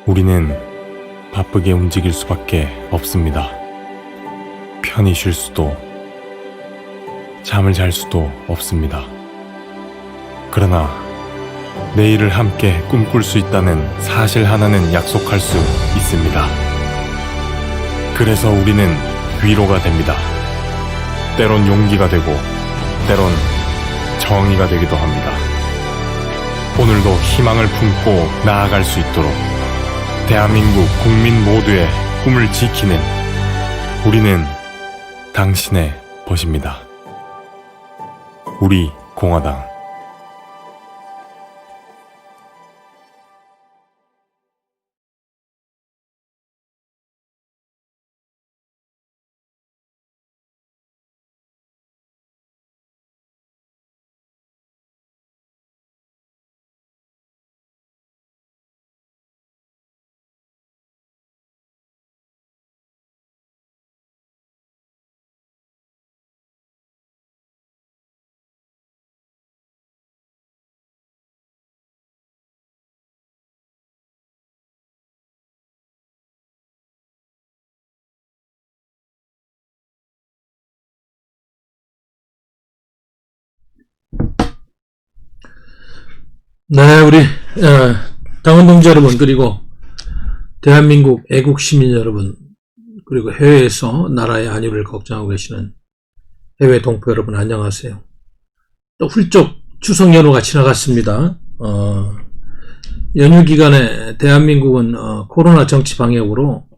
우리는 바쁘게 움직일 수밖에 없습니다. 편히 쉴 수도, 잠을 잘 수도 없습니다. 그러나 내일을 함께 꿈꿀 수 있다는 사실 하나는 약속할 수 있습니다. 그래서 우리는 위로가 됩니다. 때론 용기가 되고, 때론 정의가 되기도 합니다. 오늘도 희망을 품고 나아갈 수 있도록 대한민국 국민 모두의 꿈을 지키는 우리는 당신의 벗입니다. 우리 공화당. 네, 우리 당원 동지 여러분, 그리고 대한민국 애국 시민 여러분, 그리고 해외에서 나라의 안위를 걱정하고 계시는 해외 동포 여러분, 안녕하세요. 또 훌쩍 추석 연휴가 지나갔습니다. 연휴 기간에 대한민국은 코로나 정치 방역으로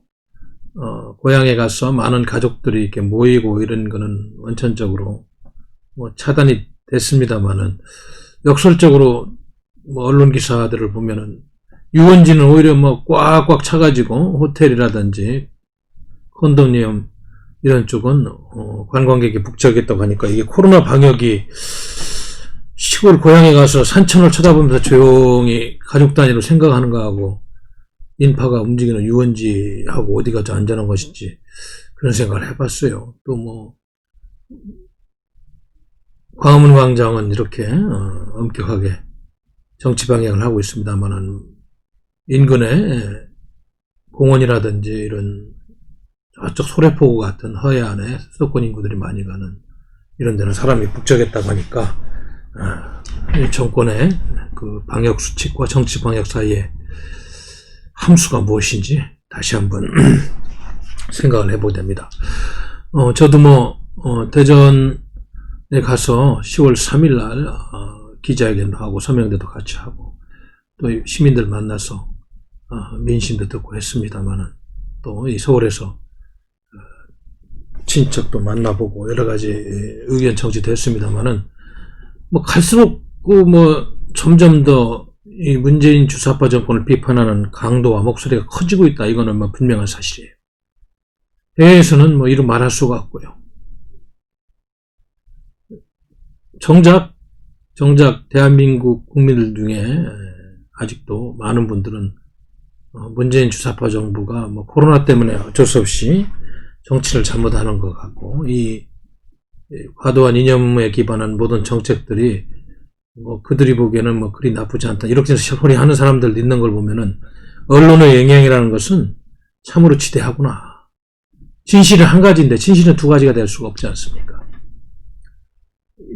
고향에 가서 많은 가족들이 이렇게 모이고 이런 거는 원천적으로 차단이 됐습니다만은, 역설적으로 언론 기사들을 보면은 유원지는 오히려 꽉꽉 차가지고 호텔이라든지 콘도미니엄 이런 쪽은 관광객이 북적했다고 하니까, 이게 코로나 방역이 시골 고향에 가서 산천을 쳐다보면서 조용히 가족 단위로 생각하는 거하고 인파가 움직이는 유원지하고 어디가 더 안전한 것인지 그런 생각을 해봤어요. 또 광화문 광장은 이렇게 엄격하게 정치 방향을 하고 있습니다만은, 인근에 공원이라든지 이런 저쪽 소래포구 같은 허해안에 수도권 인구들이 많이 가는 이런 데는 사람이 북적했다고 하니까, 이 정권의 그 방역 수칙과 정치 방역 사이에 함수가 무엇인지 다시 한번 생각을 해보게 됩니다. 저도 대전에 가서 10월 3일 날 기자회견도 하고 서명대도 같이 하고 또 시민들 만나서 민심도 듣고 했습니다만은, 또 이 서울에서 친척도 만나보고 여러 가지 의견 청취됐습니다만은, 갈수록 점점 더 이 문재인 주사파 정권을 비판하는 강도와 목소리가 커지고 있다. 이거는 분명한 사실이에요. 해외에서는 이루 말할 수가 없고요. 정작 대한민국 국민들 중에 아직도 많은 분들은 문재인 주사파 정부가 코로나 때문에 어쩔 수 없이 정치를 잘못하는 것 같고, 이 과도한 이념에 기반한 모든 정책들이 그들이 보기에는 그리 나쁘지 않다, 이렇게 소리 하는 사람들 있는 걸 보면은, 언론의 영향이라는 것은 참으로 지대하구나. 진실은 한 가지인데 진실은 두 가지가 될 수가 없지 않습니까?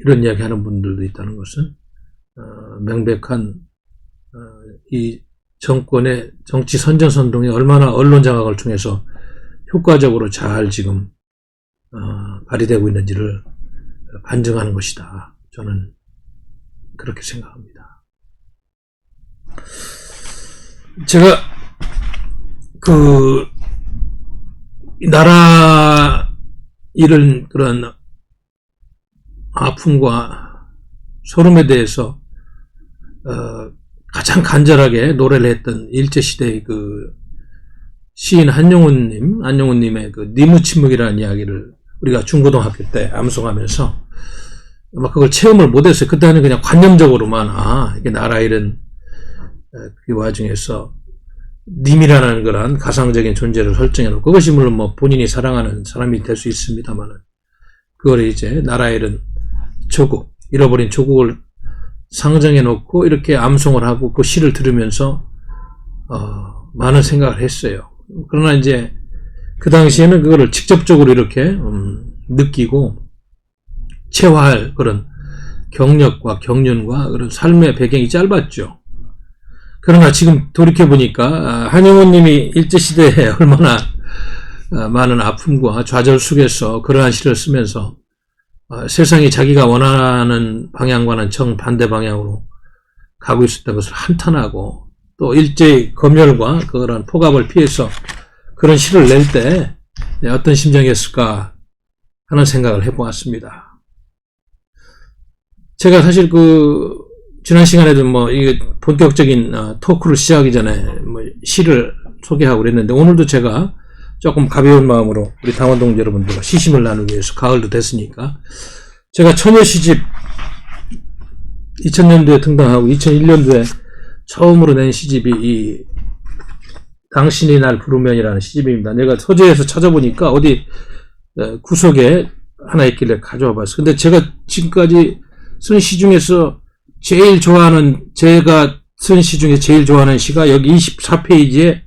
이런 이야기 하는 분들도 있다는 것은 명백한 이 정권의 정치 선전선동이 얼마나 언론 장악을 통해서 효과적으로 잘 지금 발휘되고 있는지를 반증하는 것이다. 저는 그렇게 생각합니다. 제가 나라 이런 그런 아픔과 소름에 대해서 가장 간절하게 노래를 했던 일제시대의 시인 안용훈님의 니무침묵이라는 이야기를 우리가 중고등학교 때 암송하면서 그걸 체험을 못했어요. 그때는 그냥 관념적으로만, 이게 나라 이런 그 와중에서 님이라는 그런 가상적인 존재를 설정해놓고, 그것이 물론 본인이 사랑하는 사람이 될 수 있습니다만은, 그걸 이제 나라 이런 조국, 잃어버린 조국을 상정해놓고 이렇게 암송을 하고 그 시를 들으면서 많은 생각을 했어요. 그러나 이제 그 당시에는 그거를 직접적으로 이렇게 느끼고 체화할 그런 경력과 경륜과 그런 삶의 배경이 짧았죠. 그러나 지금 돌이켜보니까 한용운님이 일제시대에 얼마나 많은 아픔과 좌절 속에서 그러한 시를 쓰면서 세상이 자기가 원하는 방향과는 정반대 방향으로 가고 있었던 것을 한탄하고 또 일제의 검열과 그런 포갑을 피해서 그런 시를 낼 때 어떤 심정이었을까 하는 생각을 해보았습니다. 제가 사실 지난 시간에도 이게 본격적인 토크를 시작하기 전에 시를 소개하고 그랬는데 오늘도 제가 조금 가벼운 마음으로 우리 당원동 여러분들과 시심을 나누기 위해서 가을도 됐으니까 제가 처녀 시집 2000년도에 등단하고 2001년도에 처음으로 낸 시집이 이 당신이 날 부르면이라는 시집입니다. 내가 서재에서 찾아보니까 어디 구석에 하나 있길래 가져와 봤어요. 근데 제가 지금까지 쓴 시 중에서 제가 쓴 시 중에 제일 좋아하는 시가 여기 24페이지에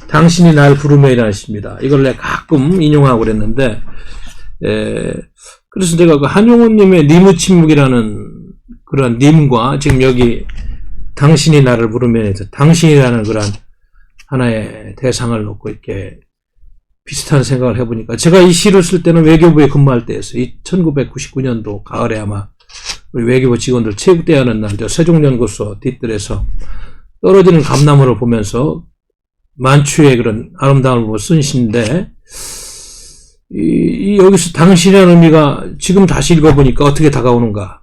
당신이 날 부르면이라는 시입니다. 이걸 내가 가끔 인용하고 그랬는데, 그래서 내가 그 한용운님의 니무침묵이라는 그런 님과 지금 여기 당신이 나를 부르면에서 당신이라는 그런 하나의 대상을 놓고 이렇게 비슷한 생각을 해보니까 제가 이 시를 쓸 때는 외교부에 근무할 때였어요. 1999년도 가을에 아마 우리 외교부 직원들 체육대회하는 날 저 세종연구소 뒷뜰에서 떨어지는 감나무를 보면서 만추의 그런 아름다움을 보고 쓴 시인데 여기서 당신이라는 의미가 지금 다시 읽어보니까 어떻게 다가오는가.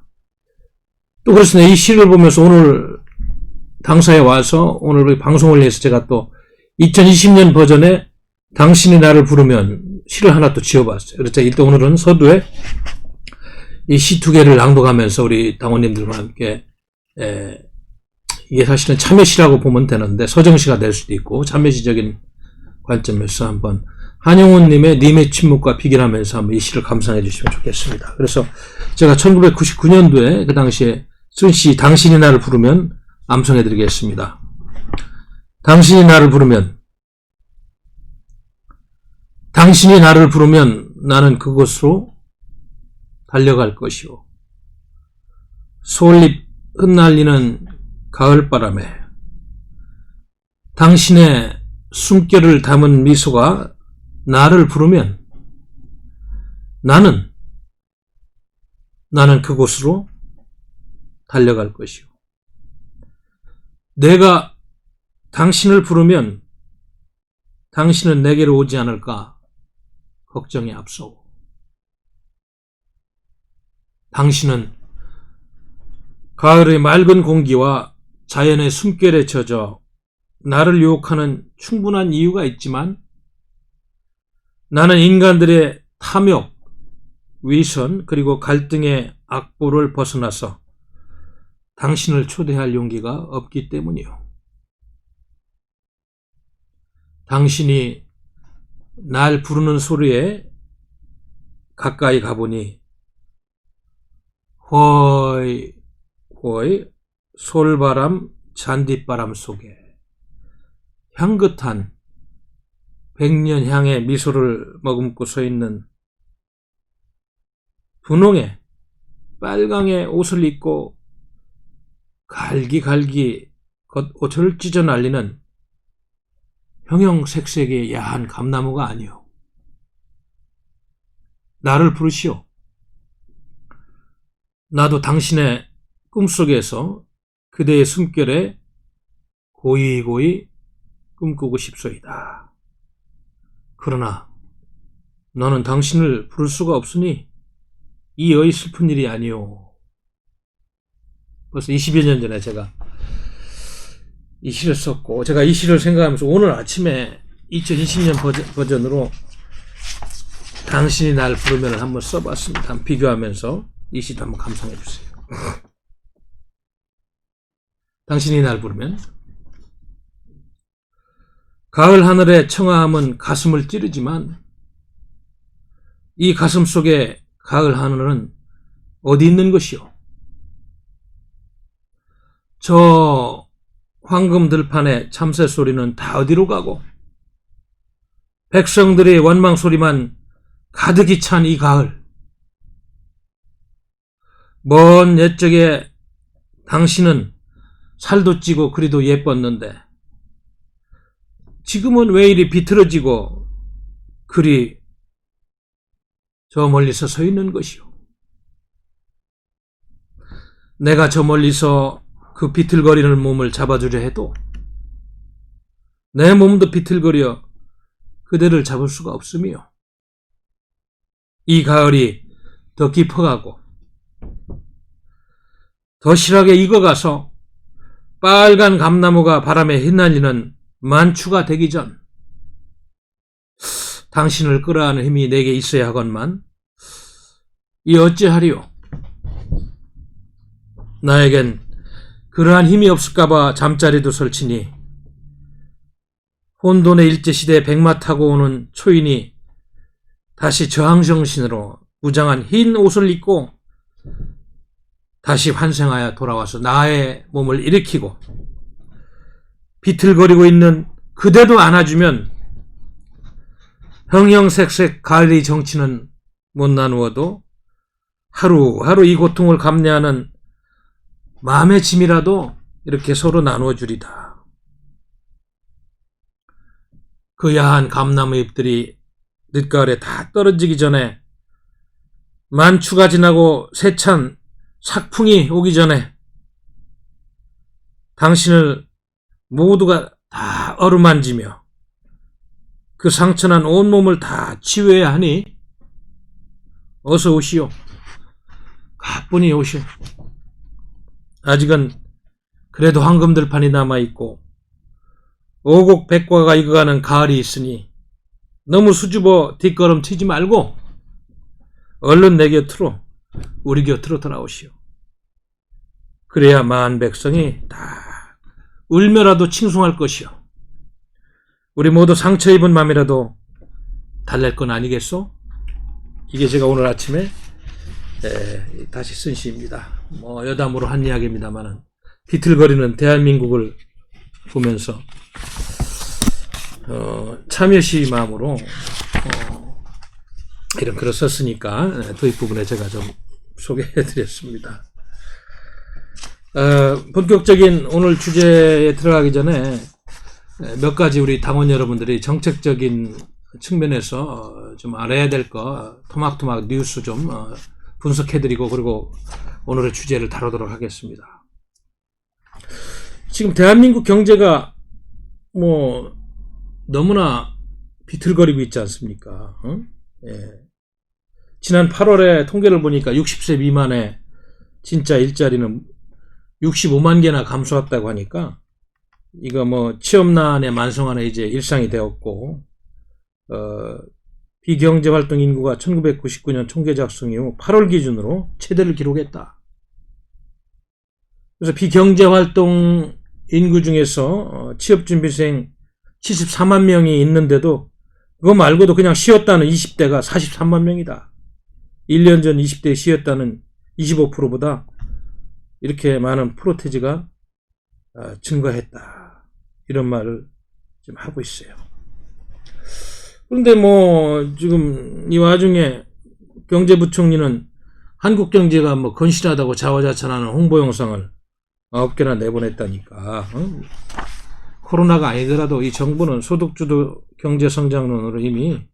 또 그래서 이 시를 보면서 오늘 당사에 와서 오늘 방송을 위해서 제가 또 2020년 버전에 당신이 나를 부르면 시를 하나 또 지어봤어요. 그래서 일단 오늘은 서두에 이 시 두 개를 낭독하면서 우리 당원님들과 함께 이게 사실은 참여시라고 보면 되는데 서정시가 될 수도 있고 참여시적인 관점에서 한번 한용운님의 님의 침묵과 비교하면서 한번 이 시를 감상해 주시면 좋겠습니다. 그래서 제가 1999년도에 그 당시에 쓴 시 당신이 나를 부르면 암송해 드리겠습니다. 당신이 나를 부르면 당신이 나를 부르면 나는 그곳으로 달려갈 것이오. 솔잎 흩날리는 가을바람에 당신의 숨결을 담은 미소가 나를 부르면 나는 그곳으로 달려갈 것이오. 내가 당신을 부르면 당신은 내게로 오지 않을까 걱정이 앞서고 당신은 가을의 맑은 공기와 자연의 숨결에 젖어 나를 유혹하는 충분한 이유가 있지만 나는 인간들의 탐욕, 위선 그리고 갈등의 악보를 벗어나서 당신을 초대할 용기가 없기 때문이요. 당신이 날 부르는 소리에 가까이 가보니 허이 솔바람 잔디바람 속에 향긋한 백년향의 미소를 머금고 서 있는 분홍의 빨강의 옷을 입고 갈기갈기 겉옷을 찢어 날리는 형형색색의 야한 감나무가 아니오. 나를 부르시오. 나도 당신의 꿈속에서 그대의 숨결에 고이고이 꿈꾸고 싶소이다. 그러나 너는 당신을 부를 수가 없으니 이의 슬픈 일이 아니오. 벌써 20여 년 전에 제가 이 시를 썼고 제가 이 시를 생각하면서 오늘 아침에 2020년 버전으로 당신이 날 부르면 한번 써봤습니다. 한번 비교하면서 이 시도 한번 감상해 주세요. 당신이 날 부르면 가을 하늘의 청아함은 가슴을 찌르지만 이 가슴 속에 가을 하늘은 어디 있는 것이요? 저 황금 들판의 참새 소리는 다 어디로 가고 백성들의 원망 소리만 가득히 찬 이 가을, 먼 옛적에 당신은 살도 찌고 그리도 예뻤는데 지금은 왜 이리 비틀어지고 그리 저 멀리서 서 있는 것이오. 내가 저 멀리서 그 비틀거리는 몸을 잡아주려 해도 내 몸도 비틀거려 그대를 잡을 수가 없으며 이 가을이 더 깊어가고 더 실하게 익어가서 빨간 감나무가 바람에 휘날리는 만추가 되기 전 당신을 끌어안는 힘이 내게 있어야 하건만 이 어찌하리요. 나에겐 그러한 힘이 없을까봐 잠자리도 설치니 혼돈의 일제시대에 백마 타고 오는 초인이 다시 저항정신으로 무장한 흰 옷을 입고 다시 환생하여 돌아와서 나의 몸을 일으키고 비틀거리고 있는 그대도 안아주면 형형색색 가을의 정치는 못 나누어도 하루하루 이 고통을 감내하는 마음의 짐이라도 이렇게 서로 나누어 주리다. 그 야한 감나무 잎들이 늦가을에 다 떨어지기 전에 만추가 지나고 세찬 삭풍이 오기 전에 당신을 모두가 다 어루만지며 그 상처난 온몸을 다 치유해야 하니 어서 오시오. 가뿐히 오시오. 아직은 그래도 황금들판이 남아있고 오곡백과가 익어가는 가을이 있으니 너무 수줍어 뒷걸음 치지 말고 얼른 내 곁으로 우리 곁으로 돌아오시오. 그래야 만 백성이 다 울며라도 칭송할 것이오. 우리 모두 상처 입은 맘이라도 달랠 건 아니겠소? 이게 제가 오늘 아침에 다시 쓴 시입니다. 여담으로 한 이야기입니다만은 비틀거리는 대한민국을 보면서 참여시 마음으로 이런 글을 썼으니까 도입 부분에 제가 좀 소개해드렸습니다. 본격적인 오늘 주제에 들어가기 전에 몇 가지 우리 당원 여러분들이 정책적인 측면에서 좀 알아야 될 거 토막토막 뉴스 좀 분석해드리고 그리고 오늘의 주제를 다루도록 하겠습니다. 지금 대한민국 경제가 너무나 비틀거리고 있지 않습니까? 지난 8월에 통계를 보니까 60세 미만의 진짜 일자리는 65만 개나 감소했다고 하니까 이거 취업난에 만성하는 이제 일상이 되었고 비경제활동 인구가 1999년 통계 작성 이후 8월 기준으로 최대를 기록했다. 그래서 비경제활동 인구 중에서 취업준비생 74만 명이 있는데도 그거 말고도 그냥 쉬었다는 20대가 43만 명이다. 1년 전 20대에 쉬었다는 25%보다 이렇게 많은 프로테지가 증가했다. 이런 말을 좀 하고 있어요. 그런데 지금 이 와중에 경제부총리는 한국 경제가 건실하다고 자화자찬하는 홍보 영상을 9개나 내보냈다니까. 코로나가 아니더라도 이 정부는 소득주도 경제성장론으로 이미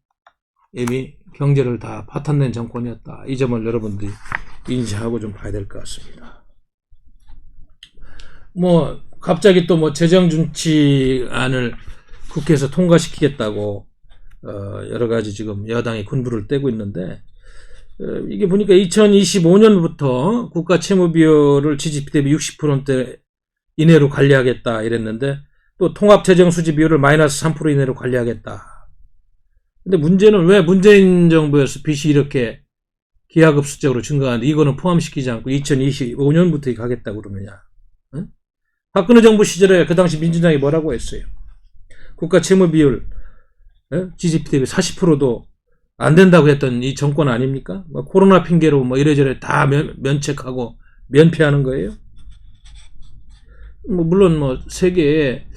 경제를 다 파탄낸 정권이었다. 이 점을 여러분들이 인지하고 좀 봐야 될 것 같습니다. 갑자기 또 재정준치안을 국회에서 통과시키겠다고 여러 가지 지금 여당이 군부를 떼고 있는데 이게 보니까 2025년부터 국가 채무 비율을 GDP 대비 60%대 이내로 관리하겠다 이랬는데 또 통합 재정 수지 비율을 마이너스 3% 이내로 관리하겠다. 근데 문제는 왜 문재인 정부에서 빚이 이렇게 기하급수적으로 증가하는데 이거는 포함시키지 않고 2025년부터 가겠다고 그러느냐. 응? 박근혜 정부 시절에 그 당시 민주당이 뭐라고 했어요? 국가 채무 비율 GDP 대비 40%도 안 된다고 했던 이 정권 아닙니까? 코로나 핑계로 이래저래 다 면책하고 면피하는 거예요. 물론 세계에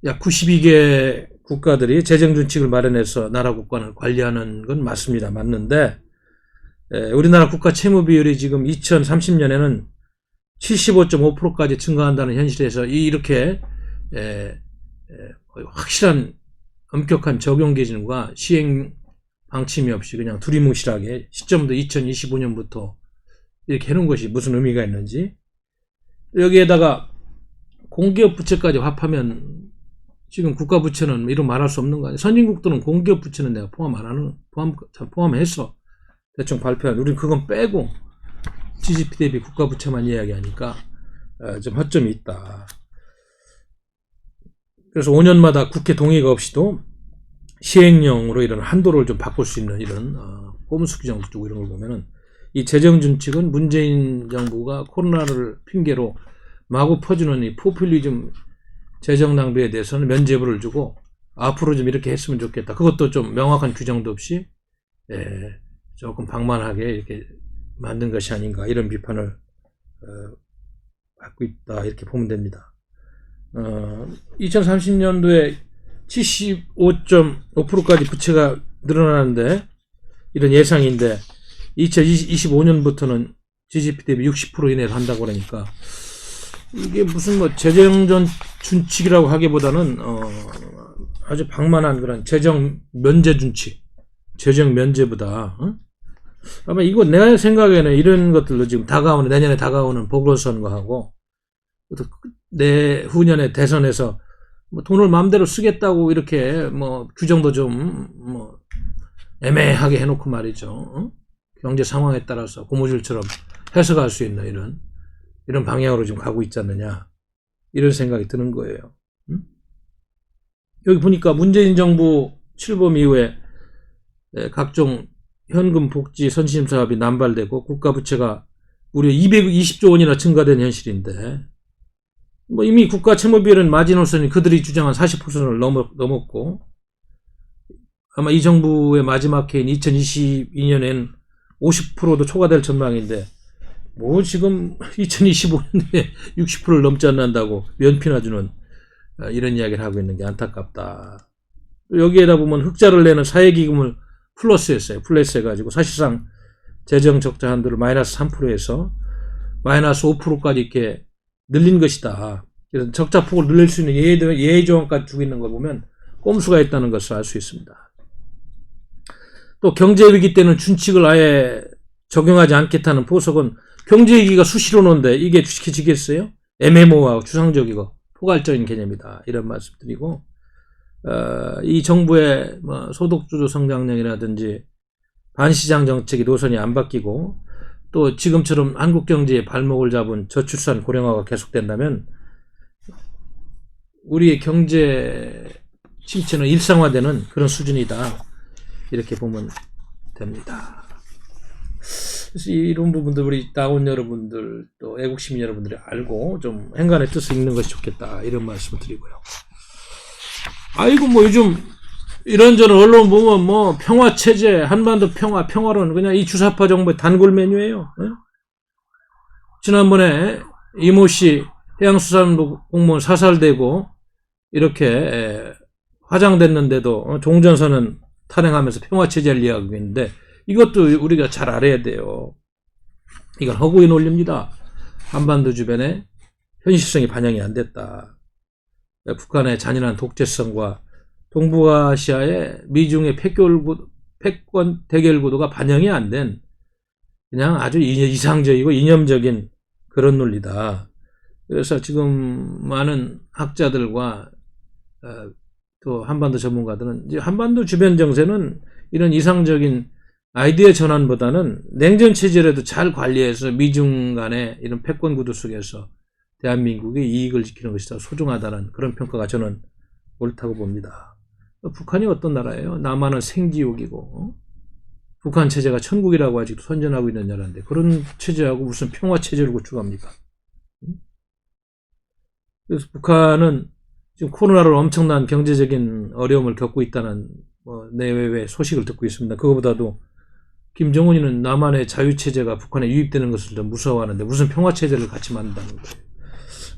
약 92개 국가들이 재정 준칙을 마련해서 나라 국간을 관리하는 건 맞습니다. 맞는데 우리나라 국가 채무 비율이 지금 2030년에는 75.5%까지 증가한다는 현실에서 이렇게 확실한 엄격한 적용 기준과 시행 방침이 없이 그냥 두리뭉실하게 시점도 2025년부터 이렇게 해놓은 것이 무슨 의미가 있는지, 여기에다가 공기업 부채까지 합하면 지금 국가 부채는 이런 말할 수 없는 거 아니에요. 선진국들은 공기업 부채는 내가 포함했어. 대충 발표한, 우리는 그건 빼고 GDP 대비 국가 부채만 이야기하니까 좀 허점이 있다. 그래서 5년마다 국회 동의가 없이도 시행령으로 이런 한도를 좀 바꿀 수 있는 이런 꼼수 규정도 두고 이런 걸 보면은 이 재정 준칙은 문재인 정부가 코로나를 핑계로 마구 퍼주는 이 포퓰리즘 재정 낭비에 대해서는 면죄부를 주고 앞으로 좀 이렇게 했으면 좋겠다. 그것도 좀 명확한 규정도 없이 조금 방만하게 이렇게 만든 것이 아닌가, 이런 비판을 받고 있다, 이렇게 보면 됩니다. 2030년도에 75.5%까지 부채가 늘어나는데 이런 예상인데 2025년부터는 GDP 대비 60% 이내로 한다고 그러니까 이게 무슨 재정 준칙이라고 하기보다는 아주 방만한 그런 재정 면제 준칙, 재정 면제보다 아마 이거 내 생각에는 이런 것들로 지금 내년에 다가오는 보궐선거하고 내후년에 대선에서 돈을 마음대로 쓰겠다고 이렇게 규정도 좀 애매하게 해놓고 말이죠. 경제 상황에 따라서 고무줄처럼 해석할 수 있는 이런 방향으로 지금 가고 있지 않느냐, 이런 생각이 드는 거예요. 여기 보니까 문재인 정부 출범 이후에 각종 현금 복지 선심 사업이 남발되고 국가 부채가 무려 220조 원이나 증가된 현실인데, 이미 국가 채무 비율은 마지노선이 그들이 주장한 40%를 넘었고, 아마 이 정부의 마지막 해인 2022년엔 50%도 초과될 전망인데, 지금 2025년에 60%를 넘지 않는다고 면피나 주는 이런 이야기를 하고 있는 게 안타깝다. 여기에다 보면 흑자를 내는 사회기금을 플러스해가지고 사실상 재정 적자 한도를 마이너스 3%에서 마이너스 5%까지 이렇게 늘린 것이다. 그래서 적자 폭을 늘릴 수 있는 예외 조항까지 두고 있는 걸 보면 꼼수가 있다는 것을 알 수 있습니다. 또 경제위기 때는 준칙을 아예 적용하지 않겠다는 포석은 경제위기가 수시로 오는데 이게 지키겠어요? 애매모호하고 추상적이고 포괄적인 개념이다, 이런 말씀 드리고, 이 정부의 소득주도 성장령이라든지 반시장 정책의 노선이 안 바뀌고 또 지금처럼 한국 경제의 발목을 잡은 저출산 고령화가 계속된다면 우리의 경제 침체는 일상화되는 그런 수준이다, 이렇게 보면 됩니다. 그래서 이런 부분들 우리 다운 여러분들 또 애국시민 여러분들이 알고 좀 행간의 뜻을 읽는 것이 좋겠다, 이런 말씀을 드리고요. 아이고 요즘 이런저런 언론 보면 평화체제, 한반도 평화론 그냥 이 주사파 정부의 단골 메뉴예요. 지난번에 이모씨 해양수산부 공무원 사살되고 이렇게 화장됐는데도 종전선언 탄핵하면서 평화체제를 이야기하고 있는데, 이것도 우리가 잘 알아야 돼요. 이건 허구의 논리입니다. 한반도 주변에 현실성이 반영이 안 됐다. 북한의 잔인한 독재성과 동북아시아의 미중의 패권 대결 구도가 반영이 안 된 그냥 아주 이상적이고 이념적인 그런 논리다. 그래서 지금 많은 학자들과 또 한반도 전문가들은 이제 한반도 주변 정세는 이런 이상적인 아이디어 전환보다는 냉전 체제라도 잘 관리해서 미중 간의 이런 패권 구도 속에서 대한민국의 이익을 지키는 것이 더 소중하다는 그런 평가가 저는 옳다고 봅니다. 북한이 어떤 나라예요? 남한은 생지옥이고 북한 체제가 천국이라고 아직도 선전하고 있는 나라인데 그런 체제하고 무슨 평화 체제를 구축합니까? 그래서 북한은 지금 코로나로 엄청난 경제적인 어려움을 겪고 있다는 내외의 소식을 듣고 있습니다. 그거보다도 김정은이는 남한의 자유체제가 북한에 유입되는 것을 좀 무서워하는데 무슨 평화체제를 같이 만든다는 거예요.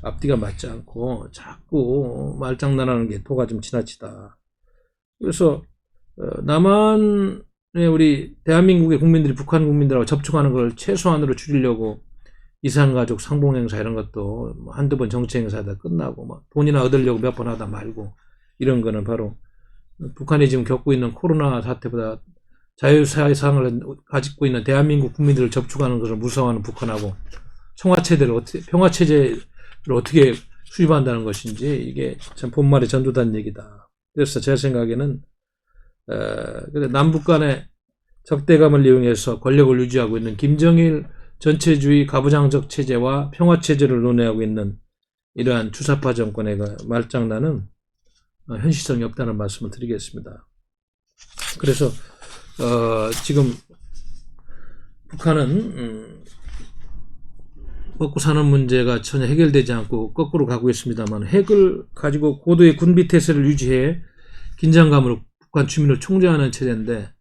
앞뒤가 맞지 않고 자꾸 말장난하는 게 도가 좀 지나치다. 그래서 남한의 우리 대한민국의 국민들이 북한 국민들하고 접촉하는 걸 최소한으로 줄이려고 이산가족 상봉행사 이런 것도 뭐 한두 번 정치행사다 끝나고 막 돈이나 얻으려고 몇 번 하다 말고 이런 거는 바로 북한이 지금 겪고 있는 코로나 사태보다 자유사상을 가지고 있는 대한민국 국민들을 접촉하는 것을 무서워하는 북한하고 평화체제를 어떻게 수립한다는 것인지 이게 참 본말의 전두단 얘기다. 그래서 제 생각에는 남북 간의 적대감을 이용해서 권력을 유지하고 있는 김정일 전체주의 가부장적 체제와 평화체제를 논의하고 있는 이러한 주사파 정권의 말장난은 현실성이 없다는 말씀을 드리겠습니다. 그래서 지금 북한은 먹고 사는 문제가 전혀 해결되지 않고 거꾸로 가고 있습니다만 핵을 가지고 고도의 군비태세를 유지해 긴장감으로 북한 주민을 총재하는 체제인데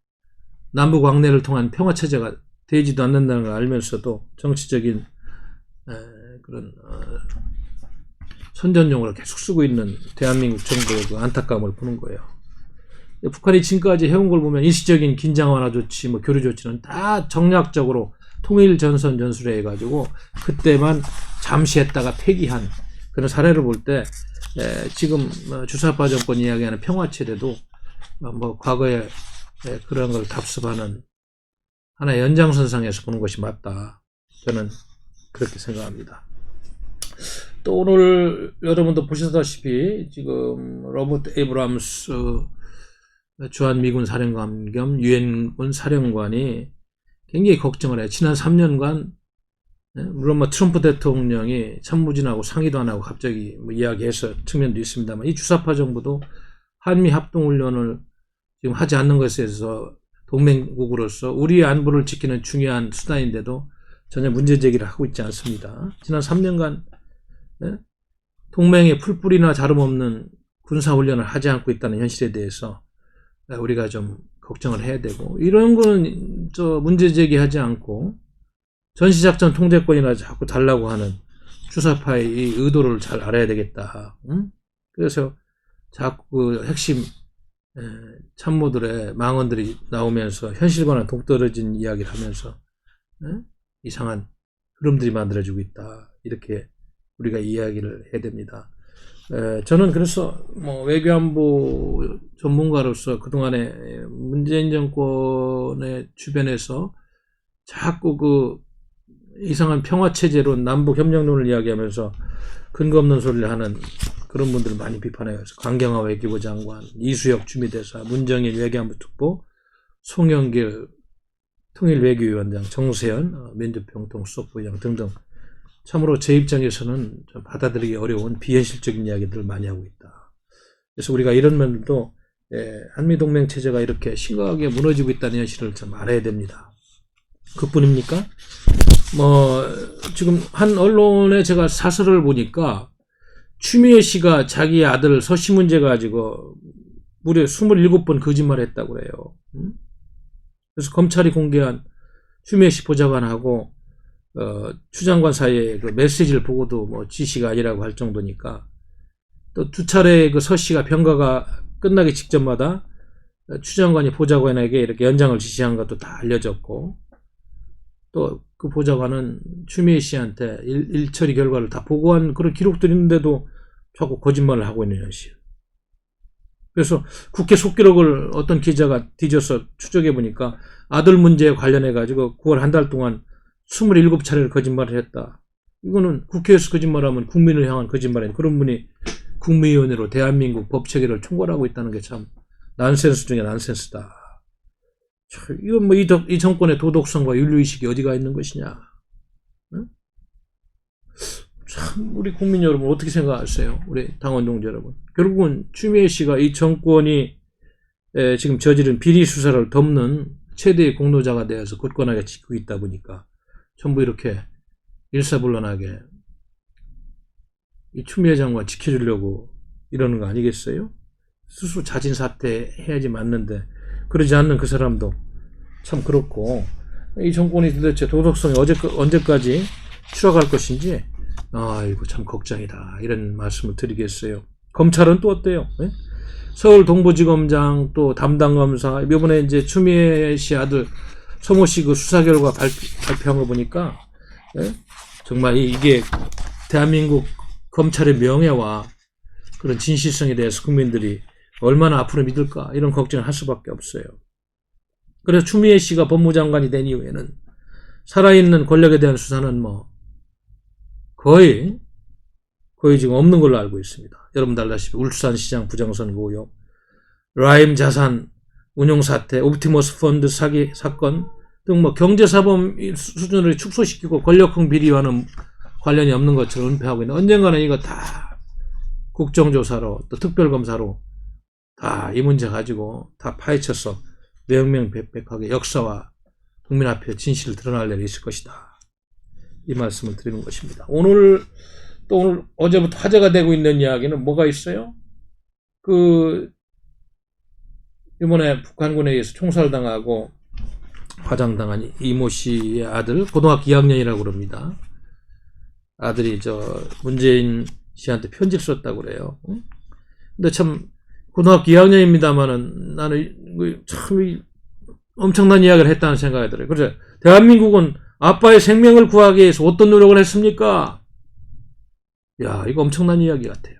남북 왕래를 통한 평화체제가 되지도 않는다는 걸 알면서도 정치적인 그런 선전용어를 계속 쓰고 있는 대한민국 정부의 그 안타까움을 보는 거예요. 북한이 지금까지 해온 걸 보면 일시적인 긴장 완화 조치, 뭐 교류 조치는 다 정략적으로 통일 전선 전술해 해가지고 그때만 잠시 했다가 폐기한 그런 사례를 볼 때 지금 주사파 정권 이야기하는 평화체제도 뭐 과거에 그런 걸 답습하는 하나의 연장선상에서 보는 것이 맞다. 저는 그렇게 생각합니다. 또 오늘 여러분도 보셨다시피 지금 로버트 에이브람스 주한미군 사령관 겸 유엔군 사령관이 굉장히 걱정을 해요. 지난 3년간 물론 뭐 트럼프 대통령이 참모진하고 상의도 안 하고 갑자기 뭐 이야기해서 측면도 있습니다만 이 주사파 정부도 한미 합동훈련을 지금 하지 않는 것에 대해서 동맹국으로서 우리의 안보를 지키는 중요한 수단인데도 전혀 문제 제기를 하고 있지 않습니다. 지난 3년간 동맹의 풀뿌리나 다름없는 군사훈련을 하지 않고 있다는 현실에 대해서 우리가 좀 걱정을 해야 되고 이런 거는 문제 제기하지 않고 전시작전 통제권이나 자꾸 달라고 하는 주사파의 이 의도를 잘 알아야 되겠다. 그래서 자꾸 그 핵심 참모들의 망언들이 나오면서 현실과는 동떨어진 이야기를 하면서 이상한 흐름들이 만들어지고 있다. 이렇게 우리가 이야기를 해야 됩니다. 저는 그래서 뭐 외교안보 전문가로서 그동안에 문재인 정권의 주변에서 자꾸 그 이상한 평화체제로 남북협력론을 이야기하면서 근거 없는 소리를 하는 그런 분들을 많이 비판해요. 강경화 외교부 장관, 이수혁 주미대사, 문정일 외교안보 특보, 송영길 통일외교위원장, 정세현 민주평통 수석부의장 등등 참으로 제 입장에서는 좀 받아들이기 어려운 비현실적인 이야기들을 많이 하고 있다. 그래서 우리가 이런 면도 한미동맹 체제가 이렇게 심각하게 무너지고 있다는 현실을 좀 알아야 됩니다. 그뿐입니까? 지금 한 언론에 제가 사설을 보니까 추미애 씨가 자기 아들 서씨 문제 가지고 무려 27번 거짓말을 했다고 그래요. 그래서 검찰이 공개한 추미애 씨 보좌관하고 추 장관 사이에 그 메시지를 보고도 뭐 지시가 아니라고 할 정도니까 또 두 차례 그 서씨가 병가가 끝나기 직전마다 추 장관이 보좌관에게 이렇게 연장을 지시한 것도 다 알려졌고 또 그 보좌관은 추미애 씨한테 일 처리 결과를 다 보고한 그런 기록들이 있는데도 자꾸 거짓말을 하고 있는 현실. 그래서 국회 속기록을 어떤 기자가 뒤져서 추적해 보니까 아들 문제에 관련해 가지고 9월 한 달 동안 27차례를 거짓말을 했다. 이거는 국회에서 거짓말하면 국민을 향한 거짓말이에요. 그런 분이 국무위원으로 대한민국 법체계를 총괄하고 있다는 게 참 난센스 중에 난센스다. 이건 뭐 이 정권의 도덕성과 윤리의식이 어디가 있는 것이냐. 응? 참 우리 국민 여러분 어떻게 생각하세요? 우리 당원 동지 여러분. 결국은 추미애 씨가 이 정권이 지금 저지른 비리 수사를 덮는 최대의 공로자가 되어서 굳건하게 지키고 있다 보니까 전부 이렇게 일사불란하게 이 추미애 장관 지켜주려고 이러는 거 아니겠어요? 스스로 자진 사퇴해야지 맞는데 그러지 않는 그 사람도 참 그렇고 이 정권이 도대체 도덕성이 언제까지 추락할 것인지 아이고 참 걱정이다 이런 말씀을 드리겠어요. 검찰은 또 어때요? 예? 서울 동부지검장 또 담당 검사 이번에 이제 추미애 씨 아들 성호 씨 그 수사 결과 발표한 거 보니까 예? 정말 이게 대한민국 검찰의 명예와 그런 진실성에 대해서 국민들이 얼마나 앞으로 믿을까 이런 걱정을 할 수밖에 없어요. 그래서 추미애 씨가 법무장관이 된 이후에는 살아있는 권력에 대한 수사는 뭐 거의 지금 없는 걸로 알고 있습니다. 여러분들 알다시피 울산시장 부정선거 의혹, 라임 자산 운용 사태, 옵티머스 펀드 사기 사건 등 뭐 경제사범 수준을 축소시키고 권력형 비리와는 관련이 없는 것처럼 은폐하고 있는 언젠가는 이거 다 국정조사로 또 특별검사로 다 이 문제 가지고 다 파헤쳐서 명명백백하게 역사와 국민 앞에 진실을 드러날 일이 있을 것이다. 이 말씀을 드리는 것입니다. 오늘 어제부터 화제가 되고 있는 이야기는 뭐가 있어요? 이번에 북한군에 의해서 총살당하고 화장당한 이모 씨의 아들, 고등학교 2학년이라고 그럽니다. 아들이 문재인 씨한테 편지를 썼다고 그래요. 근데 참, 고등학교 2학년입니다만은 나는 참 엄청난 이야기를 했다는 생각이 들어요. 그래서 대한민국은 아빠의 생명을 구하기 위해서 어떤 노력을 했습니까? 야, 이거 엄청난 이야기 같아요.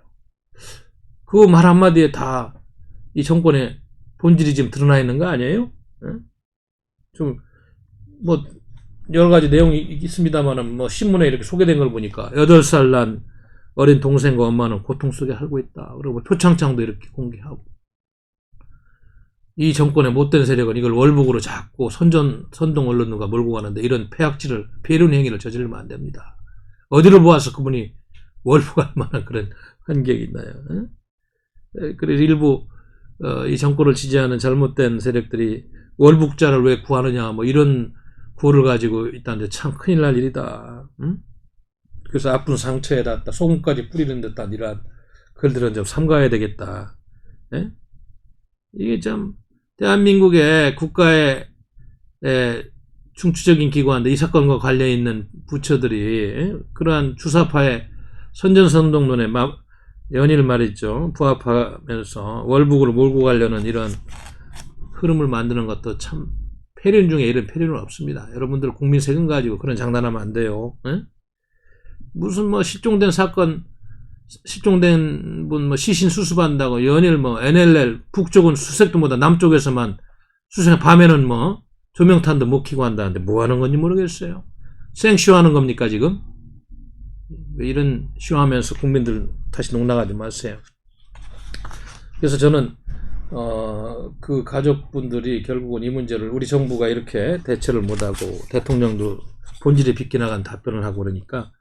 그 말 한마디에 다 이 정권의 본질이 지금 드러나 있는 거 아니에요? 좀, 여러 가지 내용이 있습니다만은, 신문에 이렇게 소개된 걸 보니까, 8살 난 어린 동생과 엄마는 고통 속에 살고 있다. 그리고 표창장도 이렇게 공개하고. 이 정권의 못된 세력은 이걸 월북으로 자꾸 선동 언론과 몰고 가는데 이런 폐륜 행위를 저지르면 안 됩니다. 어디를 보아서 그분이 월북할 만한 그런 환경이 있나요? 그래서 일부, 이 정권을 지지하는 잘못된 세력들이 월북자를 왜 구하느냐, 이런 구호를 가지고 있다는데 참 큰일 날 일이다. 응? 그래서 아픈 상처에다 소금까지 뿌리는 듯한 이러한 글들은 좀 삼가해야 되겠다. 예? 이게 참, 대한민국의 국가의 중추적인 기관들, 이 사건과 관련 있는 부처들이 그러한 주사파의 선전선동론에 연일 말이죠. 부합하면서 월북으로 몰고 가려는 이런 흐름을 만드는 것도 참 폐륜 중에 이런 폐륜은 없습니다. 여러분들 국민 세금 가지고 그런 장난하면 안 돼요. 에? 무슨 실종된 사건, 실종된 분 시신 수습한다고 연일 NLL 북쪽은 수색도 못하고 남쪽에서만 수색, 밤에는 조명탄도 못 켜고 한다는데 뭐 하는 건지 모르겠어요. 생쇼하는 겁니까 지금? 왜 이런 쇼하면서 국민들 다시 농락하지 마세요. 그래서 저는 그 가족분들이 결국은 이 문제를 우리 정부가 이렇게 대처를 못하고 대통령도 본질에 비껴나간 답변을 하고 그러니까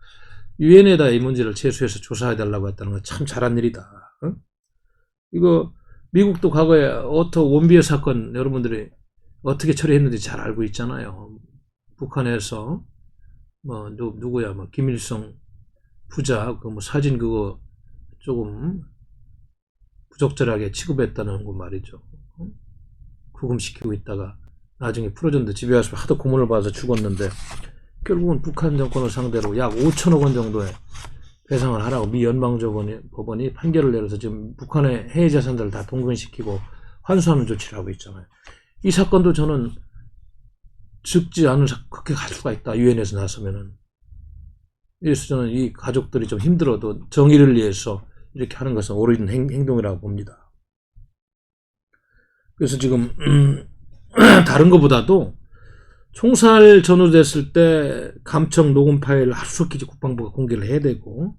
유엔에다 이 문제를 제소해서 조사해달라고 했다는 건 참 잘한 일이다. 응? 이거 미국도 과거에 오토 원비어 사건 여러분들이 어떻게 처리했는지 잘 알고 있잖아요. 북한에서 누구야 김일성 부자 사진 그거 조금 부적절하게 취급했다는 거 말이죠. 구금시키고 있다가 나중에 풀어줬는데 집에 와서 하도 고문을 받아서 죽었는데 결국은 북한 정권을 상대로 약 5천억 원 정도의 배상을 하라고 미 연방법원이 판결을 내려서 지금 북한의 해외 자산들을 다 동원시키고 환수하는 조치를 하고 있잖아요. 이 사건도 저는 적지 않은 그렇게 갈 수가 있다. 유엔에서 나서면은. 그래서 저는 이 가족들이 좀 힘들어도 정의를 위해서 이렇게 하는 것은 옳은 행동이라고 봅니다. 그래서 지금 다른 것보다도 총살 전후됐을 때 감청 녹음 파일을 하루속히 국방부가 공개를 해야 되고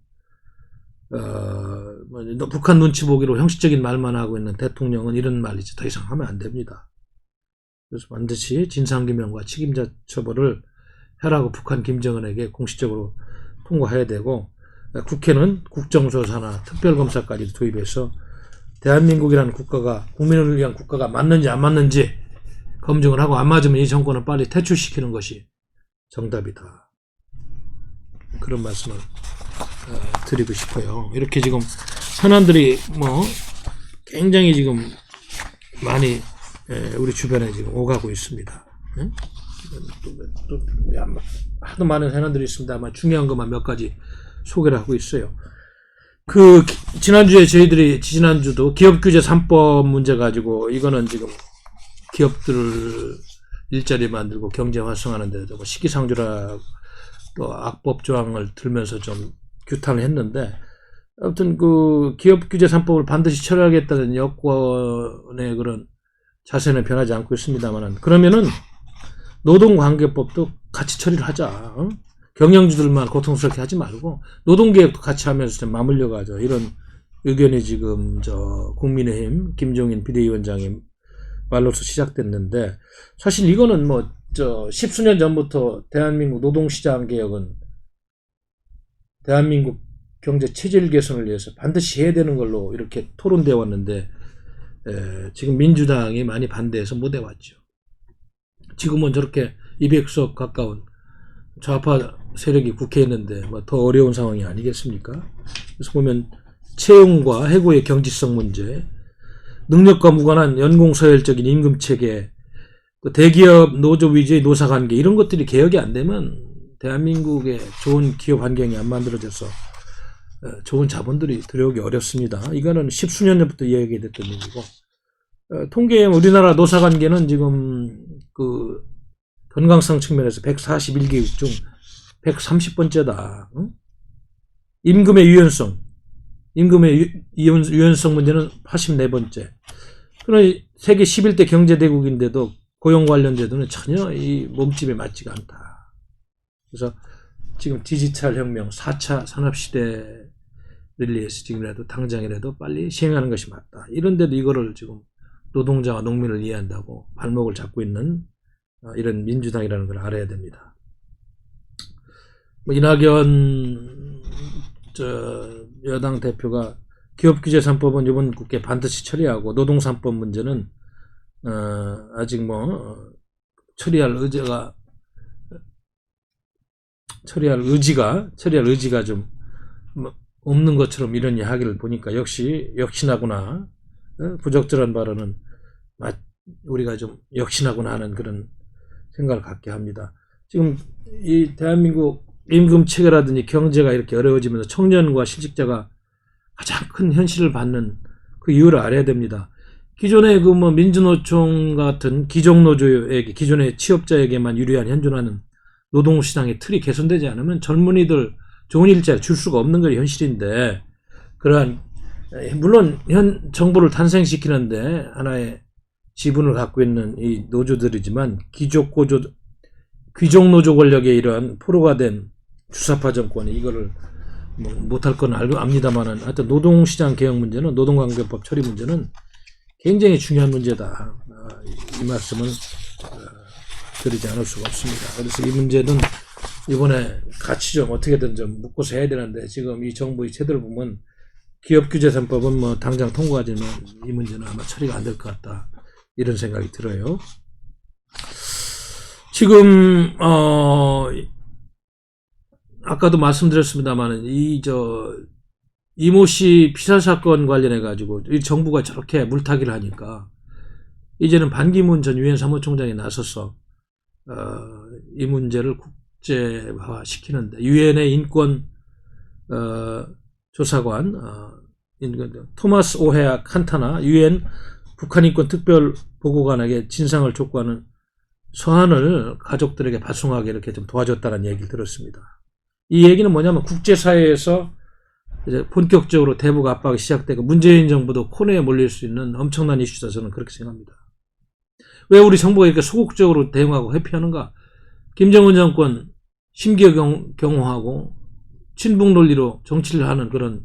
북한 눈치 보기로 형식적인 말만 하고 있는 대통령은 이런 말 이제 더 이상 하면 안 됩니다. 그래서 반드시 진상규명과 책임자 처벌을 하라고 북한 김정은에게 공식적으로 통과해야 되고 국회는 국정조사나 특별검사까지 도입해서 대한민국이라는 국가가 국민을 위한 국가가 맞는지 안 맞는지 검증을 하고 안 맞으면 이 정권을 빨리 퇴출시키는 것이 정답이다. 그런 말씀을 드리고 싶어요. 이렇게 지금 현안들이 굉장히 지금 많이 우리 주변에 지금 오가고 있습니다. 또 하도 많은 현안들이 있습니다. 아마 중요한 것만 몇 가지 소개를 하고 있어요. 지난주도 기업규제 3법 문제 가지고, 이거는 지금 기업들 일자리 만들고 경제 활성화하는 데도 시기상조라 또 악법 조항을 들면서 좀 규탄을 했는데, 아무튼 기업규제 3법을 반드시 처리하겠다는 여권의 그런 자세는 변하지 않고 있습니다만은, 그러면은 노동관계법도 같이 처리를 하자. 경영주들만 고통스럽게 하지 말고 노동개혁도 같이 하면서 좀 맞물려 가자. 이런 의견이 지금 국민의힘 김종인 비대위원장의 말로서 시작됐는데, 사실 이거는 십수년 전부터 대한민국 노동시장 개혁은 대한민국 경제 체질 개선을 위해서 반드시 해야 되는 걸로 이렇게 토론되어 왔는데, 지금 민주당이 많이 반대해서 못 해왔죠. 지금은 저렇게 200석 가까운 좌파 세력이 국회에 있는데 더 어려운 상황이 아니겠습니까? 그래서 보면 채용과 해고의 경직성 문제, 능력과 무관한 연공서열적인 임금체계, 대기업 노조 위주의 노사관계, 이런 것들이 개혁이 안 되면 대한민국의 좋은 기업 환경이 안 만들어져서 좋은 자본들이 들어오기 어렵습니다. 이거는 십수년 전부터 이야기됐던 얘기고, 통계에 우리나라 노사관계는 지금 건강성 측면에서 141개국 중 130번째다. 임금의 유연성 문제는 84번째. 그러나 세계 11대 경제대국인데도 고용 관련 제도는 전혀 이 몸집에 맞지가 않다. 그래서 지금 디지털 혁명 4차 산업시대를 위해서 지금이라도 당장이라도 빨리 시행하는 것이 맞다. 이런데도 이거를 지금 노동자와 농민을 이해한다고 발목을 잡고 있는 이런 민주당이라는 걸 알아야 됩니다. 이낙연 여당 대표가 기업규제 3법은 이번 국회 반드시 처리하고, 노동 3법 문제는 아직 처리할 의지가 좀 없는 것처럼 이런 이야기를 보니까 역시나구나. 부적절한 발언은 우리가 좀 역시나구나 하는 그런 생각을 갖게 합니다. 지금 이 대한민국 임금 체계라든지 경제가 이렇게 어려워지면서 청년과 실직자가 가장 큰 현실을 받는 그 이유를 알아야 됩니다. 기존의 민주노총 같은 기종노조에게, 기존의 취업자에게만 유리한 현존하는 노동시장의 틀이 개선되지 않으면 젊은이들 좋은 일자리 줄 수가 없는 게 현실인데, 물론 현 정부를 탄생시키는데 하나의 지분을 갖고 있는 이 노조들이지만, 귀족노조 권력의 이러한 포로가 된 주사파 정권이 이거를 못할 건 압니다만은, 하여튼 노동시장 개혁 문제는, 노동관계법 처리 문제는 굉장히 중요한 문제다. 이 말씀을 드리지 않을 수가 없습니다. 그래서 이 문제는 이번에 같이 좀 어떻게든 좀 묶어서 해야 되는데, 지금 이 정부의 태도를 보면 기업규제 3법은 당장 통과하지만 이 문제는 아마 처리가 안 될 것 같다. 이런 생각이 들어요. 지금 아까도 말씀드렸습니다만, 이모 씨 피살 사건 관련해 가지고 이 정부가 저렇게 물타기를 하니까 이제는 반기문 전 유엔 사무총장이 나서서 이 문제를 국제화 시키는데, 유엔의 인권 조사관 토마스 오헤아 칸타나 유엔 북한 인권 특별 보고관에게 진상을 촉구하는 서한을 가족들에게 발송하게 이렇게 좀 도와줬다는 얘기를 들었습니다. 이 얘기는 뭐냐면, 국제사회에서 이제 본격적으로 대북 압박이 시작되고 문재인 정부도 코너에 몰릴 수 있는 엄청난 이슈다, 저는 그렇게 생각합니다. 왜 우리 정부가 이렇게 소극적으로 대응하고 회피하는가? 김정은 정권 심기어 경호하고 친북 논리로 정치를 하는 그런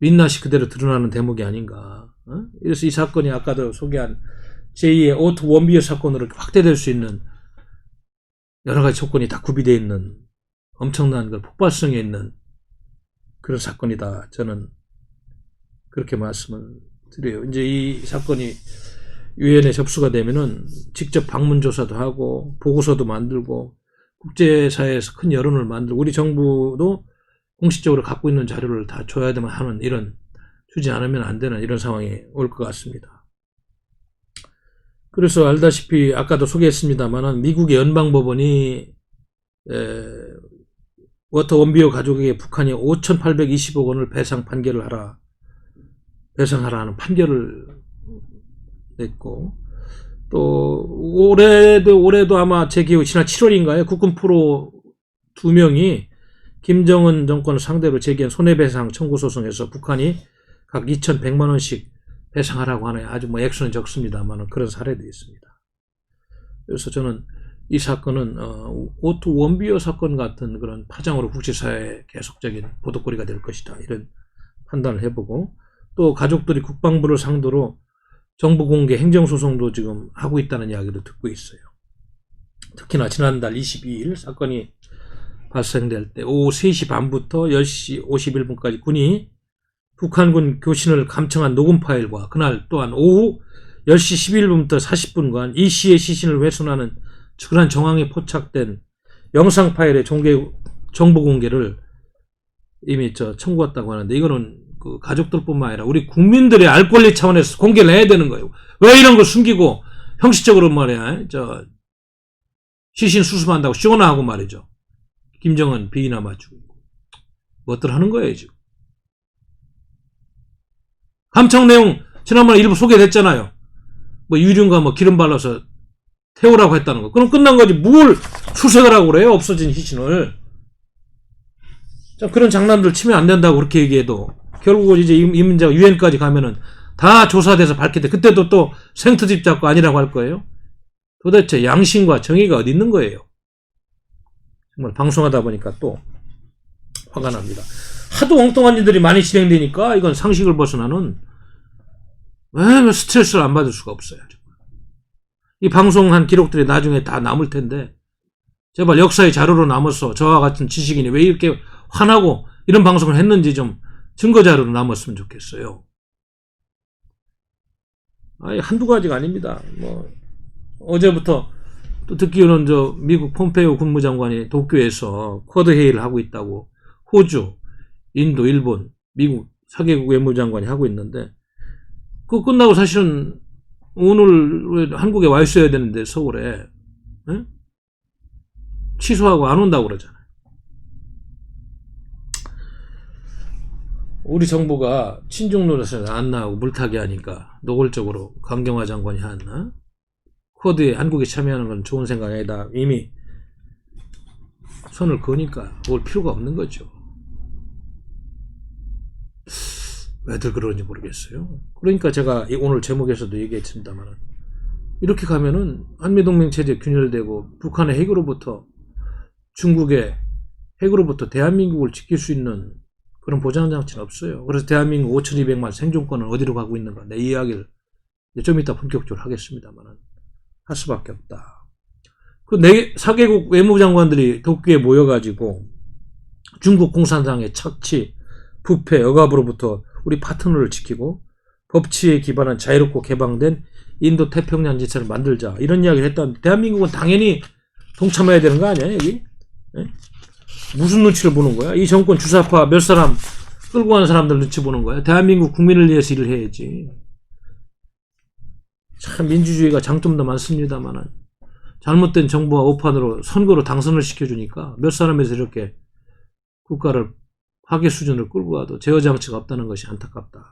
민낯이 그대로 드러나는 대목이 아닌가. 그래서 이 사건이 아까도 소개한 제2의 오토 원비어 사건으로 확대될 수 있는 여러 가지 조건이 다 구비되어 있는 엄청난 폭발성이 있는 그런 사건이다. 저는 그렇게 말씀을 드려요. 이제 이 사건이 유엔에 접수가 되면은 직접 방문 조사도 하고 보고서도 만들고 국제사회에서 큰 여론을 만들고, 우리 정부도 공식적으로 갖고 있는 자료를 다 줘야만 하는, 이런, 주지 않으면 안 되는 이런 상황이 올 것 같습니다. 그래서 알다시피 아까도 소개했습니다만은 미국의 연방법원이 워터 원비어 가족에게 북한이 5,820억 원을 배상하라는 판결을 냈고, 또 올해도 아마 제 기억 지난 7월인가요? 국군 프로 2명이 김정은 정권을 상대로 제기한 손해배상 청구 소송에서 북한이 각 2,100만 원씩 배상하라고 하네요. 아주 뭐 액수는 적습니다만 그런 사례도 있습니다. 그래서 저는 이 사건은 오토 원비어 사건 같은 그런 파장으로 국제사회에 계속적인 보도거리가 될 것이다, 이런 판단을 해보고, 또 가족들이 국방부를 상대로 정부 공개 행정소송도 지금 하고 있다는 이야기도 듣고 있어요. 특히나 지난달 22일 사건이 발생될 때 오후 3시 반부터 10시 51분까지 군이 북한군 교신을 감청한 녹음 파일과 그날 또한 오후 10시 11분부터 40분간 이 씨의 시신을 훼손하는 그런 정황이 포착된 영상 파일의 정보 공개를 이미 청구했다고 하는데, 이거는 그 가족들뿐만 아니라 우리 국민들의 알 권리 차원에서 공개를 해야 되는 거예요. 왜 이런 걸 숨기고 형식적으로 말이야, 시신 수습한다고 쇼나하고 말이죠. 김정은 비위나 맞추고 뭐들 하는 거예요 지금. 감청 내용 지난번에 일부 소개됐잖아요. 뭐 유륜과 뭐 기름 발라서 태우라고 했다는 거. 그럼 끝난 거지. 뭘 수색을 하고 그래요? 없어진 시신을. 그런 장난들 치면 안 된다고 그렇게 얘기해도 결국은 이제 이 문제가 유엔까지 가면은 다 조사돼서 밝게 돼. 그때도 또 생트집 잡고 아니라고 할 거예요. 도대체 양심과 정의가 어디 있는 거예요? 정말 방송하다 보니까 또 화가 납니다. 하도 엉뚱한 일들이 많이 진행되니까 이건 상식을 벗어나는, 왜 스트레스를 안 받을 수가 없어요. 이 방송한 기록들이 나중에 다 남을 텐데 제발 역사의 자료로 남아서 저와 같은 지식인이 왜 이렇게 화나고 이런 방송을 했는지 좀 증거 자료로 남았으면 좋겠어요. 아니, 한두 가지가 아닙니다. 뭐 어제부터 또 듣기로는 미국 폼페이오 국무장관이 도쿄에서 쿼드 회의를 하고 있다고 호주, 인도, 일본, 미국 4개국 외무장관이 하고 있는데, 그거 끝나고 사실은 오늘 한국에 와 있어야 되는데 서울에 취소하고 안 온다고 그러잖아요. 우리 정부가 친중 노릇에서 안 나오고 물타기 하니까 노골적으로 강경화 장관이 한 쿼드에 한국이 참여하는 건 좋은 생각 아니다, 이미 손을 그으니까 올 필요가 없는 거죠. 왜들 그러는지 모르겠어요. 그러니까 제가 오늘 제목에서도 얘기했습니다만, 이렇게 가면은 한미동맹 체제 균열되고 북한의 핵으로부터, 중국의 핵으로부터 대한민국을 지킬 수 있는 그런 보장장치는 없어요. 그래서 대한민국 5,200만 생존권은 어디로 가고 있는가, 내 이야기를 좀 이따 본격적으로 하겠습니다만 할 수밖에 없다. 그 4개국 외무장관들이 도쿄에 모여가지고 중국 공산당의 착취, 부패, 억압으로부터 우리 파트너를 지키고 법치에 기반한 자유롭고 개방된 인도 태평양 지체를 만들자, 이런 이야기를 했다는데, 대한민국은 당연히 동참해야 되는 거 아니야 여기? 네? 무슨 눈치를 보는 거야? 이 정권 주사파 몇 사람 끌고 간 사람들 눈치 보는 거야? 대한민국 국민을 위해서 일을 해야지. 참 민주주의가 장점도 많습니다만 잘못된 정부와 오판으로 선거로 당선을 시켜주니까 몇 사람에서 이렇게 국가를 파괴 수준을 끌고 가도 제어 장치가 없다는 것이 안타깝다.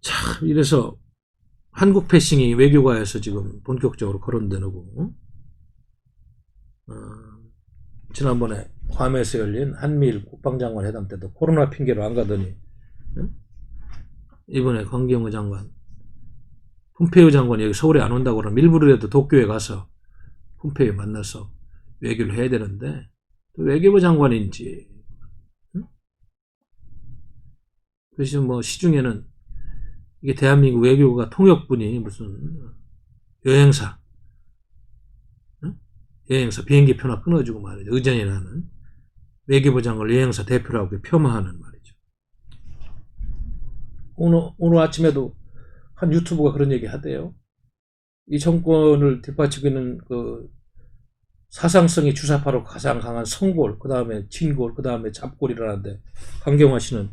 참, 이래서 한국 패싱이 외교가에서 지금 본격적으로 거론되고, 지난번에 괌에서 열린 한미일 국방장관 회담 때도 코로나 핑계로 안 가더니 이번에 강경호 장관, 폼페이오 장관이 여기 서울에 안 온다고 그러면 일부러라도 도쿄에 가서 폼페이오 만나서 외교를 해야 되는데, 또 외교부 장관인지, 그래서 뭐 시중에는 이게 대한민국 외교부가 통역분이 무슨 여행사 비행기 표나 끊어주고 말이죠. 의전이라는 외교부 장관을 여행사 대표라고 폄하하는 말이죠. 오늘 아침에도 한 유튜브가 그런 얘기 하대요. 이 정권을 뒷받치고 있는 그 사상성이 주사파로 가장 강한 성골, 그 다음에 진골, 그 다음에 잡골이라는데, 강경화 씨는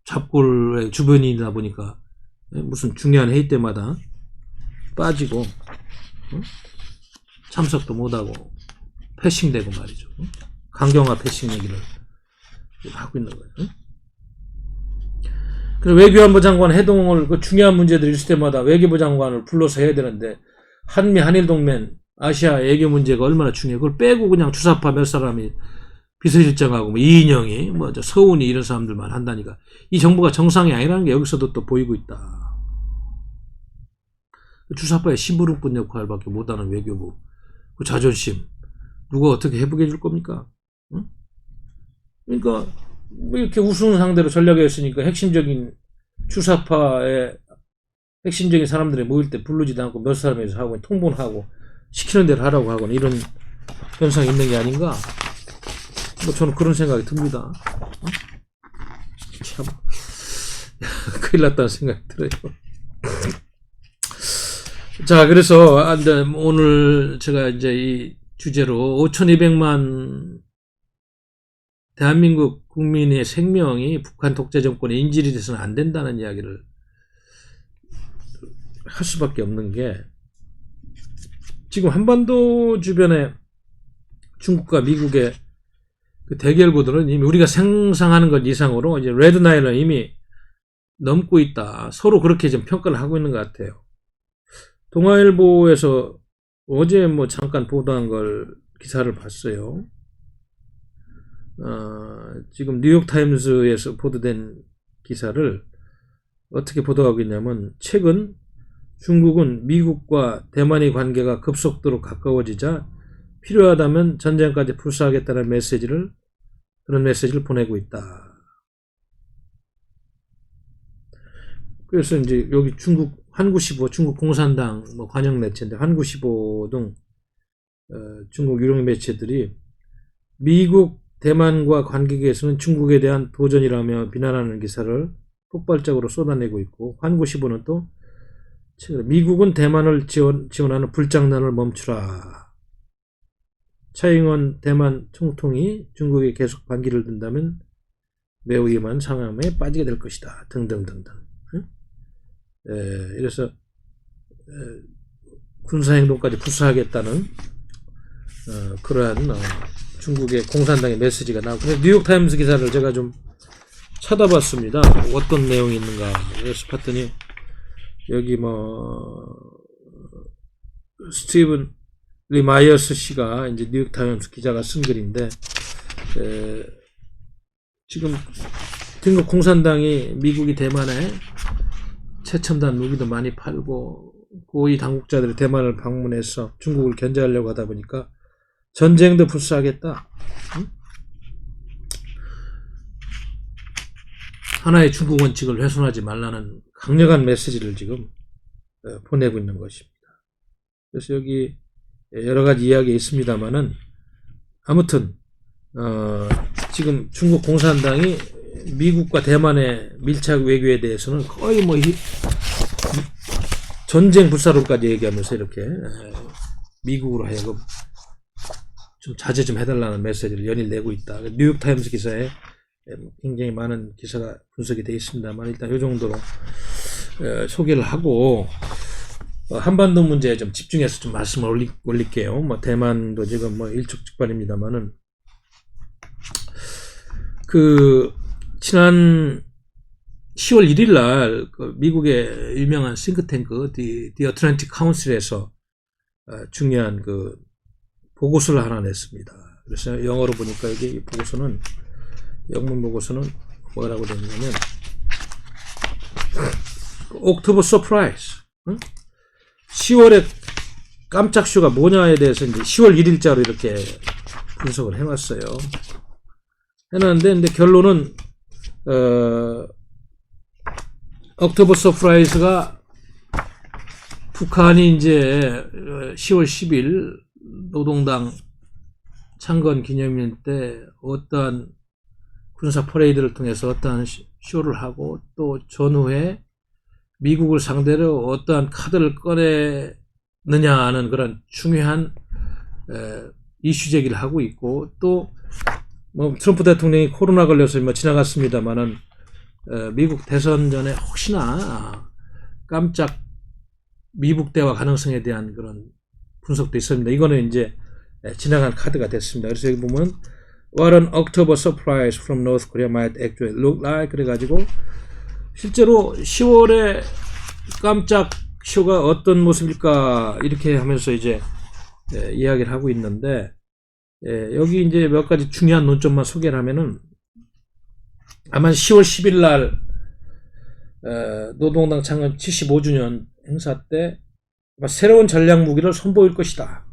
잡골의 주변인이다 보니까 무슨 중요한 회의 때마다 빠지고, 참석도 못하고 패싱되고 말이죠. 강경화 패싱 얘기를 하고 있는 거예요. 그래서 외교안보 장관 회동을 그 중요한 문제들이 있을 때마다 외교부 장관을 불러서 해야 되는데 한미 한일 동맹 아시아 외교 문제가 얼마나 중요해. 그걸 빼고 그냥 주사파 몇 사람이 비서실장하고 뭐 이인영이 뭐 저 서훈이 이런 사람들만 한다니까 이 정부가 정상이 아니라는 게 여기서도 또 보이고 있다. 주사파의 심부름꾼 역할밖에 못하는 외교부 그 자존심 누가 어떻게 회복해 줄 겁니까? 응? 그러니까 뭐 이렇게 우스운 상대로 전략이었으니까 핵심적인 주사파의 핵심적인 사람들이 모일 때 부르지도 않고 몇 사람에서 하고 통보하고 시키는 대로 하라고 하고 이런 현상이 있는 게 아닌가? 뭐 저는 그런 생각이 듭니다. 참 큰일 났다는 생각이 들어요. 자, 그래서 오늘 제가 이제 이 주제로 5,200만 대한민국 국민의 생명이 북한 독재 정권의 인질이 돼서는 안 된다는 이야기를 할 수밖에 없는 게 지금 한반도 주변에 중국과 미국의 그 대결구들은 이미 우리가 상상하는 것 이상으로 이제 레드나일은 이미 넘고 있다. 서로 그렇게 좀 평가를 하고 있는 것 같아요. 동아일보에서 어제 뭐 잠깐 보도한 걸 기사를 봤어요. 지금 뉴욕타임즈에서 보도된 기사를 어떻게 보도하고 있냐면 최근 중국은 미국과 대만의 관계가 급속도로 가까워지자 필요하다면 전쟁까지 불사하겠다는 그런 메시지를 보내고 있다. 그래서 이제 여기 한구15 중국 공산당 뭐 관영 매체인데 한구15 등 중국 유령 매체들이 미국 대만과 관계계에서는 중국에 대한 도전이라며 비난하는 기사를 폭발적으로 쏟아내고 있고 한구15는 또 미국은 대만을 지원하는 불장난을 멈추라. 차잉원 대만 총통이 중국에 계속 반기를 든다면 매우 위험한 상황에 빠지게 될 것이다. 등등등등. 이래서 군사행동까지 불사하겠다는 그러한 중국의 공산당의 메시지가 나오고 뉴욕타임스 기사를 제가 좀 찾아봤습니다. 어떤 내용이 있는가 그래서 봤더니 여기 뭐 스티븐 리 마이어스 씨가 이제 뉴욕타임스 기자가 쓴 글인데 지금 중국 공산당이 미국이 대만에 최첨단 무기도 많이 팔고 고위 당국자들이 대만을 방문해서 중국을 견제하려고 하다 보니까 전쟁도 불사하겠다. 응? 하나의 중국 원칙을 훼손하지 말라는 강력한 메시지를 지금 보내고 있는 것입니다. 그래서 여기 여러 가지 이야기가 있습니다만은 아무튼 지금 중국 공산당이 미국과 대만의 밀착 외교에 대해서는 거의 뭐 전쟁 불사로까지 얘기하면서 이렇게 미국으로 하여금 좀 자제 좀 해달라는 메시지를 연일 내고 있다. 뉴욕타임스 기사에 굉장히 많은 기사가 분석이 되어 있습니다만 일단 이 정도로 소개를 하고 한반도 문제에 좀 집중해서 좀 말씀을 올릴게요. 뭐 대만도 지금 뭐 일촉즉발입니다만은 지난 10월 1일 날 미국의 유명한 싱크탱크 The Atlantic Council에서 중요한 보고서를 하나 냈습니다. 그래서 영어로 보니까 이게 보고서는 영문 보고서는 뭐라고 되냐면 옥토버 서프라이즈 10월에 깜짝 쇼가 뭐냐에 대해서 이제 10월 1일자로 이렇게 분석을 해놨어요. 해놨는데 근데 결론은 옥토버 서프라이즈가 북한이 이제 10월 10일 노동당 창건 기념일 때 어떠한 군사 퍼레이드를 통해서 어떠한 쇼를 하고 또 전후에 미국을 상대로 어떠한 카드를 꺼내느냐 하는 그런 중요한 이슈 제기를 하고 있고 또 뭐 트럼프 대통령이 코로나 걸려서 뭐 지나갔습니다만은 미국 대선 전에 혹시나 깜짝 미북 대화 가능성에 대한 그런 분석도 있습니다. 이거는 이제 지나간 카드가 됐습니다. 그래서 여기 보면 What an October surprise from North Korea might actually look like 그래가지고 실제로 10월에 깜짝 쇼가 어떤 모습일까 이렇게 하면서 이제 이야기를 하고 있는데 여기 이제 몇 가지 중요한 논점만 소개를 하면은 아마 10월 10일 날 노동당 창건 75주년 행사 때 아마 새로운 전략 무기를 선보일 것이다.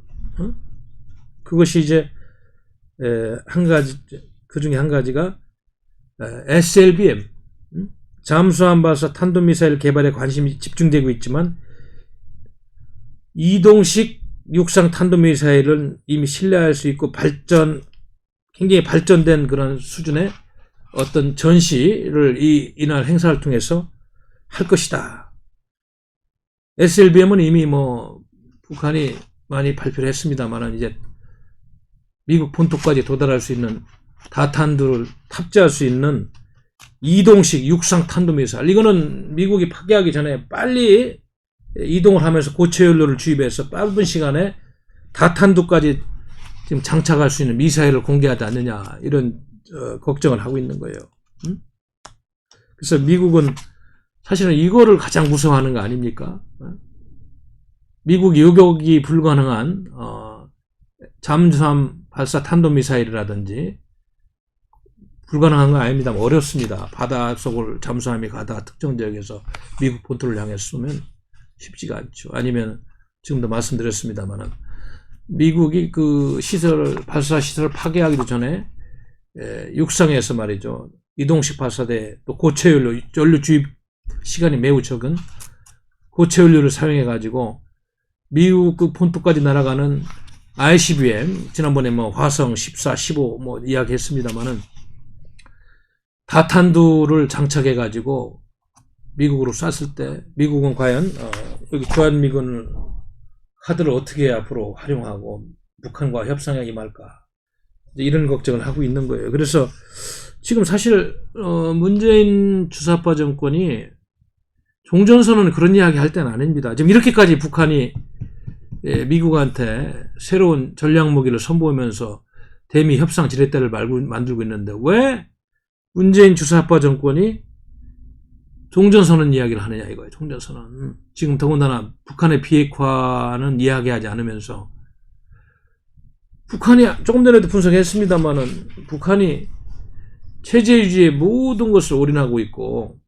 그것이 이제 한 가지, 그 중에 한 가지가 SLBM 잠수함 발사 탄도미사일 개발에 관심이 집중되고 있지만 이동식 육상 탄도미사일은 이미 신뢰할 수 있고 굉장히 발전된 그런 수준의 어떤 전시를 이날 행사를 통해서 할 것이다. SLBM은 이미 북한이 많이 발표를 했습니다만 이제 미국 본토까지 도달할 수 있는 다탄두를 탑재할 수 있는 이동식 육상 탄도미사일. 이거는 미국이 파괴하기 전에 빨리 이동을 하면서 고체 연료를 주입해서 빠른 시간에 다탄두까지 지금 장착할 수 있는 미사일을 공개하지 않느냐 이런 걱정을 하고 있는 거예요. 그래서 미국은 사실은 이거를 가장 무서워하는 거 아닙니까? 미국 요격이 불가능한 잠수함 발사 탄도미사일이라든지 불가능한 건 아닙니다. 어렵습니다. 바닷속을 잠수함이 가다가 특정 지역에서 미국 본토를 향해 쏘면 쉽지가 않죠. 아니면 지금도 말씀드렸습니다만 미국이 그 발사 시설을 파괴하기도 전에 육상에서 말이죠. 이동식 발사대 또 고체 연료 주입 시간이 매우 적은 고체 연료를 사용해 가지고 미국 그 본토까지 날아가는 ICBM 지난번에 화성 14, 15 이야기했습니다만은 다탄두를 장착해 가지고 미국으로 쐈을 때 미국은 과연 여기 주한미군 카드를 어떻게 앞으로 활용하고 북한과 협상에 임할까 이런 걱정을 하고 있는 거예요. 그래서 지금 사실 문재인 주사파 정권이 종전선언은 그런 이야기 할 때는 아닙니다. 지금 이렇게까지 북한이 미국한테 새로운 전략 무기를 선보이면서 대미 협상 지렛대를 만들고 있는데 왜 문재인 주사파 정권이 종전선언 이야기를 하느냐 이거예요. 종전선언. 지금 더군다나 북한의 비핵화는 이야기하지 않으면서 북한이 조금 전에도 분석했습니다만은 북한이 체제 유지에 모든 것을 올인하고 있고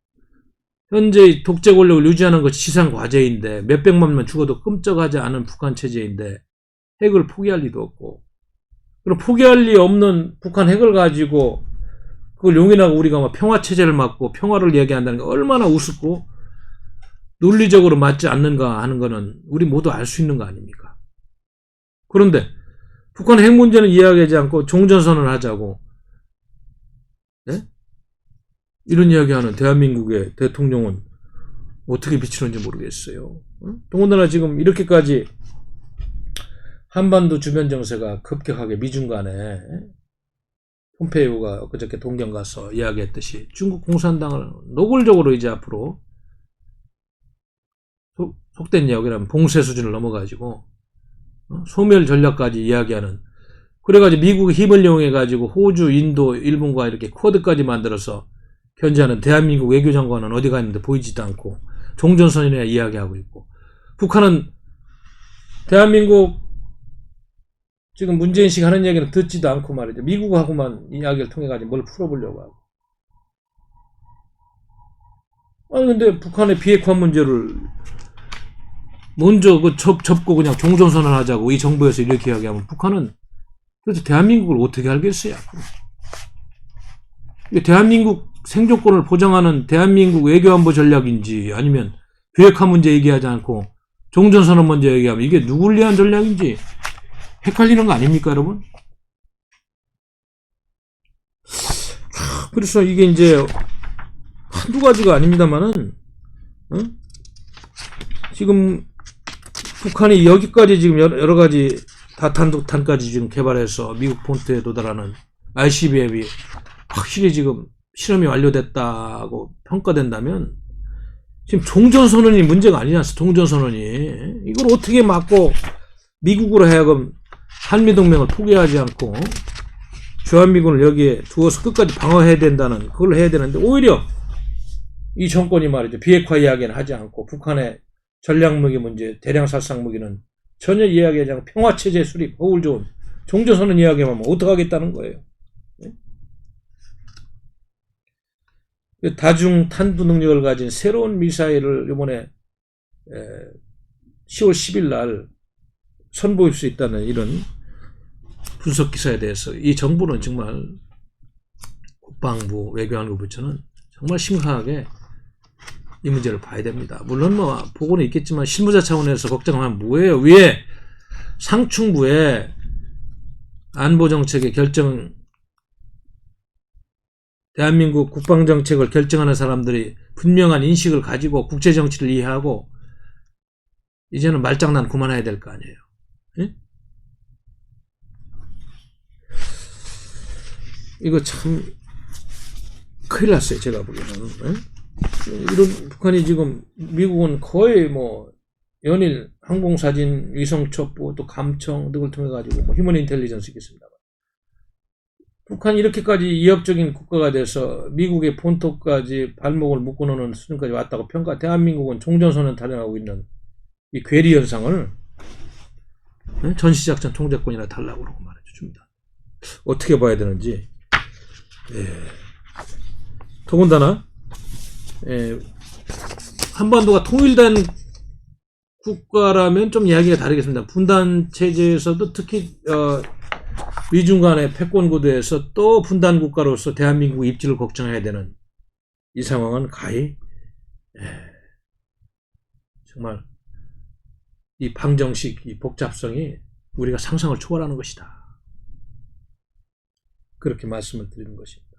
현재 독재 권력을 유지하는 것이 지상 과제인데 몇백만 명 죽어도 끔찍하지 않은 북한 체제인데 핵을 포기할 리도 없고 그럼 포기할 리 없는 북한 핵을 가지고 그걸 용인하고 우리가 평화 체제를 맞고 평화를 얘기한다는 게 얼마나 우습고 논리적으로 맞지 않는가 하는 거는 우리 모두 알 수 있는 거 아닙니까? 그런데 북한 핵 문제는 이야기하지 않고 종전선언을 하자고 네? 이런 이야기하는 대한민국의 대통령은 어떻게 비치는지 모르겠어요. 더군다나 지금 이렇게까지 한반도 주변 정세가 급격하게 미중 간에 폼페이오가 그저께 동경 가서 이야기했듯이 중국 공산당을 노골적으로 이제 앞으로 속된 이야기라면 봉쇄 수준을 넘어가지고 소멸 전략까지 이야기하는 그래가지고 미국의 힘을 이용해가지고 호주, 인도, 일본과 이렇게 쿼드까지 만들어서 견제하는 대한민국 외교장관은 어디 가 있는데 보이지도 않고 종전선언이나 이야기하고 있고 북한은 대한민국 지금 문재인 씨가 하는 얘기는 듣지도 않고 말이죠. 미국하고만 이야기를 통해 가지고 뭘 풀어보려고 하고. 아니 근데 북한의 비핵화 문제를 먼저 접고 그냥 종전선언 하자고 이 정부에서 이렇게 이야기하면 북한은 도대체 대한민국을 어떻게 알겠어요? 대한민국 생존권을 보장하는 대한민국 외교안보 전략인지 아니면 비핵화 문제 얘기하지 않고 종전선언 문제 얘기하면 이게 누굴 위한 전략인지 헷갈리는 거 아닙니까, 여러분? 그래서 이게 이제 한두 가지가 아닙니다만은 지금 북한이 여기까지 지금 여러 가지 다탄두탄까지 지금 개발해서 미국 본토에 도달하는 ICBM이 확실히 지금 실험이 완료됐다고 평가된다면 지금 종전선언이 문제가 아니지 않습니까? 종전선언이 이걸 어떻게 막고 미국으로 하여금 한미동맹을 포기하지 않고 주한미군을 여기에 두어서 끝까지 방어해야 된다는 그걸 해야 되는데 오히려 이 정권이 말이죠. 비핵화 이야기는 하지 않고 북한의 전략무기 문제, 대량 살상 무기는 전혀 이야기하지 않고 평화체제 수립, 허울 좋은 종전선언 이야기만 하면 어떡하겠다는 거예요. 다중 탄두 능력을 가진 새로운 미사일을 이번에 10월 10일 날 선보일 수 있다는 이런 분석 기사에 대해서 이 정부는 정말 국방부, 외교안보 부처는 정말 심각하게 이 문제를 봐야 됩니다. 물론 뭐 보고는 있겠지만 실무자 차원에서 걱정하면 뭐예요? 위에 상층부에 안보정책의 결정, 대한민국 국방정책을 결정하는 사람들이 분명한 인식을 가지고 국제정치를 이해하고 이제는 말장난 그만해야 될 거 아니에요. 예? 이거 참 큰일 났어요. 제가 보기에는. 예? 이런 북한이 지금 미국은 거의 뭐 연일 항공사진, 위성첩보, 또 감청 등을 통해 가지고 뭐 휴먼 인텔리전스 있겠습니다. 북한이 이렇게까지 위협적인 국가가 돼서 미국의 본토까지 발목을 묶어놓는 수준까지 왔다고 평가. 대한민국은 종전선언 탈영하고 있는 이 괴리 현상을 전시작전 통제권이나 달라고 그러고 말해줍니다. 어떻게 봐야 되는지. 더군다나 한반도가 통일된 국가라면 좀 이야기가 다르겠습니다. 분단 체제에서도 특히 미중 간의 패권 구도에서 또 분단 국가로서 대한민국 입지를 걱정해야 되는 이 상황은 가히 정말 이 방정식, 이 복잡성이 우리가 상상을 초월하는 것이다. 그렇게 말씀을 드리는 것입니다.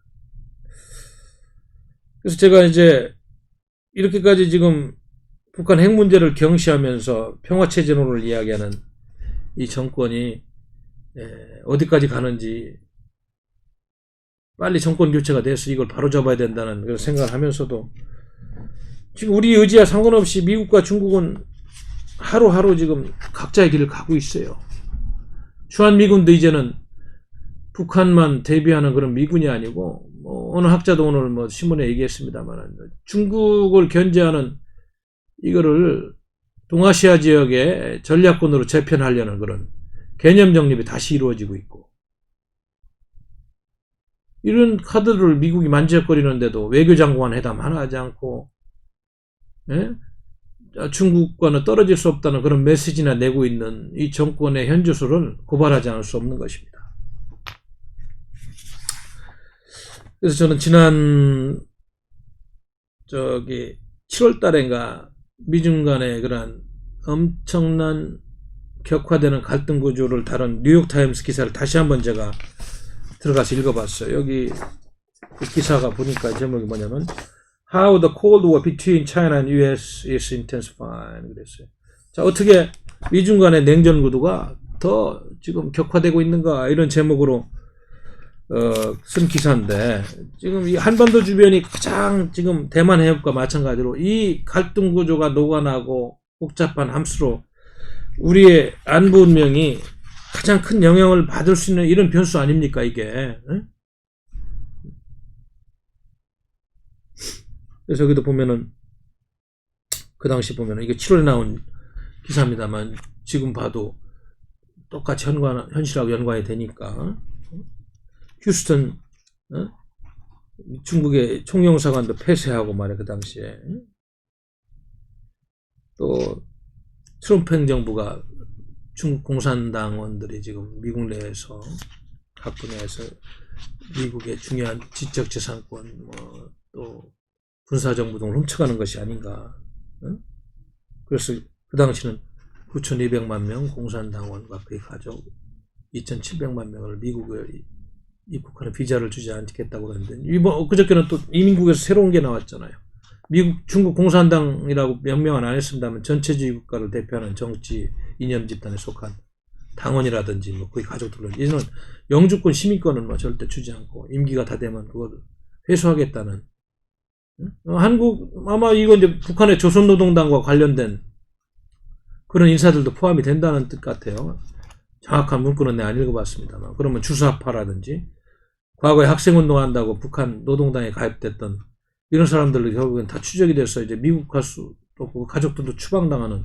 그래서 제가 이제 이렇게까지 지금 북한 핵 문제를 경시하면서 평화체제론을 이야기하는 이 정권이 어디까지 가는지 빨리 정권 교체가 돼서 이걸 바로잡아야 된다는 그런 생각을 하면서도 지금 우리 의지와 상관없이 미국과 중국은 하루하루 지금 각자의 길을 가고 있어요. 주한미군도 이제는 북한만 대비하는 그런 미군이 아니고 뭐 어느 학자도 오늘 뭐 신문에 얘기했습니다만 중국을 견제하는 이거를 동아시아 지역의 전략군으로 재편하려는 그런 개념 정립이 다시 이루어지고 있고 이런 카드를 미국이 만지작거리는데도 외교장관 회담 하나 하지 않고 중국과는 떨어질 수 없다는 그런 메시지나 내고 있는 이 정권의 현주소를 고발하지 않을 수 없는 것입니다. 그래서 저는 지난 7월 달인가 미중 간의 그런 엄청난 격화되는 갈등 구조를 다룬 뉴욕타임스 기사를 다시 한번 제가 들어가서 읽어봤어요. 여기 그 기사가 보니까 제목이 뭐냐면 How the Cold War between China and US is intensifying. 그랬어요. 자, 어떻게 미중 간의 냉전 구도가 더 지금 격화되고 있는가 이런 제목으로 쓴 기사인데 지금 이 한반도 주변이 가장 지금 대만 해협과 마찬가지로 이 갈등 구조가 녹아나고 복잡한 함수로 우리의 안보 운명이 가장 큰 영향을 받을 수 있는 이런 변수 아닙니까 이게. 그래서 여기도 보면은 그 당시 보면은 이게 7월에 나온 기사입니다만 지금 봐도 똑같이 현실하고 연관이 되니까 휴스턴 중국의 총영사관도 폐쇄하고 말이야 그 당시에 또 트럼프 행정부가 중국 공산당원들이 지금 미국 내에서 각 분야에서 미국의 중요한 지적재산권 또 군사정부 등을 훔쳐가는 것이 아닌가. 그래서 그 당시는 9,200만 명 공산당원과 그의 가족 2,700만 명을 미국에 입국하는 비자를 주지 않겠다고 그랬는데 이번 그저께는 또 이민국에서 새로운 게 나왔잖아요. 중국 공산당이라고 명명은 안 했습니다만 전체주의 국가를 대표하는 정치 이념 집단에 속한 당원이라든지 뭐 그의 가족들은 이제는 영주권 시민권은 뭐 절대 주지 않고 임기가 다 되면 그걸 회수하겠다는 한국 아마 이건 이제 북한의 조선노동당과 관련된 그런 인사들도 포함이 된다는 뜻 같아요. 정확한 문구는 내가 안 읽어봤습니다만. 그러면 주사파라든지 과거에 학생운동 한다고 북한 노동당에 가입됐던 이런 사람들도 결국엔 다 추적이 돼서 이제 미국 갈 수도 없고 가족들도 추방당하는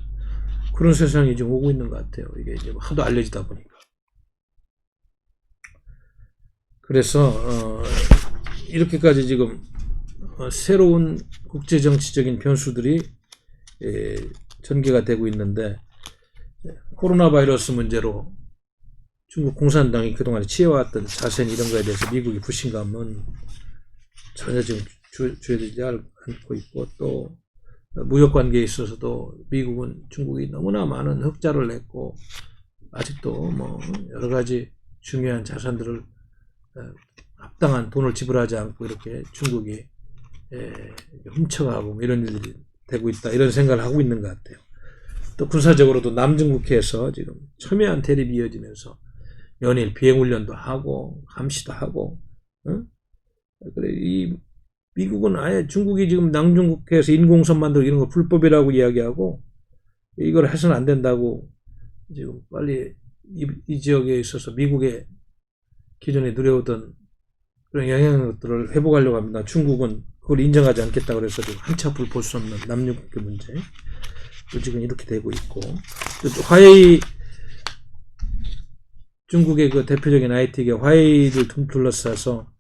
그런 세상이 지금 오고 있는 것 같아요. 이게 이제 하도 알려지다 보니까. 그래서 이렇게까지 지금 새로운 국제정치적인 변수들이 전개가 되고 있는데 코로나 바이러스 문제로 중국 공산당이 그동안 취해왔던 자세 이런 거에 대해서 미국의 불신감은 전혀 지금 주저되지 않고 있고 또 무역 관계에 있어서도 미국은 중국이 너무나 많은 흑자를 냈고 아직도 뭐 여러 가지 중요한 자산들을 합당한 돈을 지불하지 않고 이렇게 중국이 훔쳐가고 이런 일들이 되고 있다 이런 생각을 하고 있는 것 같아요. 또 군사적으로도 남중국해에서 지금 첨예한 대립이 이어지면서 연일 비행훈련도 하고 감시도 하고 그래 이 미국은 아예 중국이 지금 남중국해에서 인공섬 만들고 이런 거 불법이라고 이야기하고 이걸 해서는 안 된다고 지금 빨리 이 지역에 있어서 미국의 기존에 누려오던 그런 영향력들을 회복하려고 합니다. 중국은 그걸 인정하지 않겠다 그래서 지금 한치 앞을 볼 수 없는 남중국해 문제 지금 이렇게 되고 있고 또 화웨이 중국의 그 대표적인 IT기업 화웨이를 둘러싸서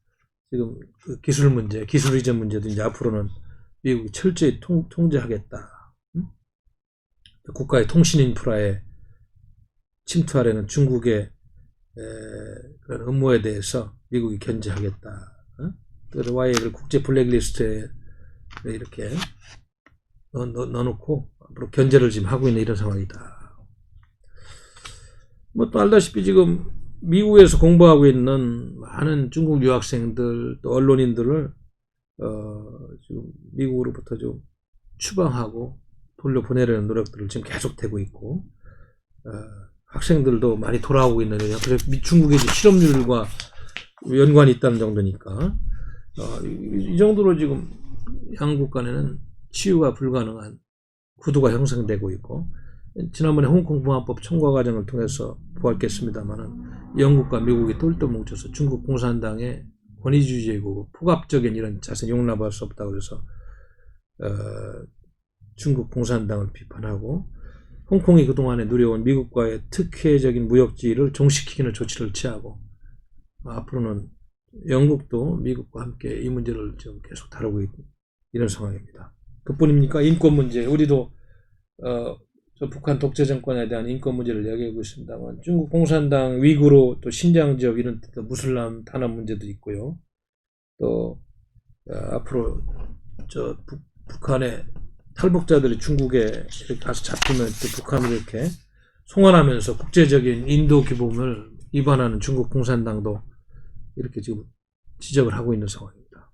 지금 그 기술 문제, 기술 이전 문제도 이제 앞으로는 미국이 철저히 통제하겠다. 국가의 통신 인프라에 침투하려는 중국의 그런 음모에 대해서 미국이 견제하겠다. 그래서 화웨이를 국제 블랙리스트에 이렇게 넣어놓고 앞으로 견제를 지금 하고 있는 이런 상황이다. 뭐 또 알다시피 지금 미국에서 공부하고 있는 많은 중국 유학생들 또 언론인들을 지금 미국으로부터 좀 추방하고 돌려보내려는 노력들을 지금 계속되고 있고 학생들도 많이 돌아오고 있는 그래서 중국의 실업률과 연관이 있다는 정도니까 이 정도로 지금 양국 간에는 치유가 불가능한 구도가 형성되고 있고 지난번에 홍콩 봉합법 청과 과정을 통해서 보았겠습니다만은 영국과 미국이 똘똘 뭉쳐서 중국 공산당의 권위주의적이고 폭압적인 이런 자세 용납할 수 없다 그래서 중국 공산당을 비판하고 홍콩이 그동안에 누려온 미국과의 특혜적인 무역지위를 종식시키는 조치를 취하고 앞으로는 영국도 미국과 함께 이 문제를 지금 계속 다루고 있는 이런 상황입니다. 그뿐입니까? 인권 문제 우리도 북한 독재 정권에 대한 인권 문제를 이야기하고 있습니다만 중국 공산당 위구르 또 신장 지역 이런 데도 무슬람 탄압 문제도 있고요. 또 앞으로 북한의 탈북자들이 중국에 이렇게 가서 잡히면 또 북한을 이렇게 송환하면서 국제적인 인도 기본을 위반하는 중국 공산당도 이렇게 지금 지적을 하고 있는 상황입니다.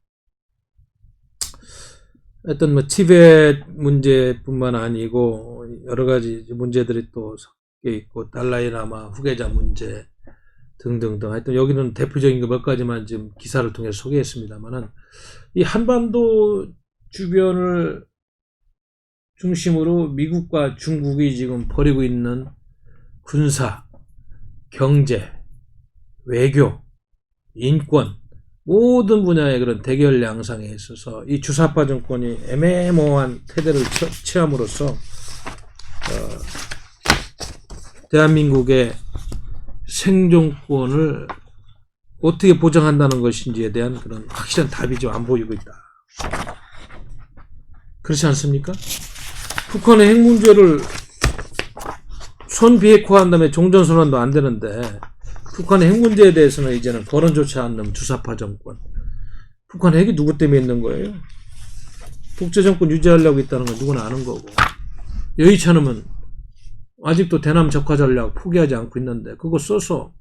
하여튼 뭐 티베트 문제뿐만 아니고 여러 가지 문제들이 또 섞여 있고 달라이라마 후계자 문제 등등등 하여튼 여기는 대표적인 거 몇 가지만 지금 기사를 통해서 소개했습니다만은 이 한반도 주변을 중심으로 미국과 중국이 지금 벌이고 있는 군사, 경제, 외교, 인권 모든 분야의 그런 대결 양상에 있어서 이 주사파 정권이 애매모호한 태도를 취함으로써 대한민국의 생존권을 어떻게 보장한다는 것인지에 대한 그런 확실한 답이 좀 안 보이고 있다. 그렇지 않습니까? 북한의 핵 문제를 손비핵화한 다음에 종전선언도 안 되는데 북한의 핵 문제에 대해서는 이제는 거론조차 않는 주사파 정권. 북한 핵이 누구 때문에 있는 거예요? 독재 정권 유지하려고 있다는 건 누구나 아는 거고. 여의치 않으면 아직도 대남 적화 전략 포기하지 않고 있는데 그거 써서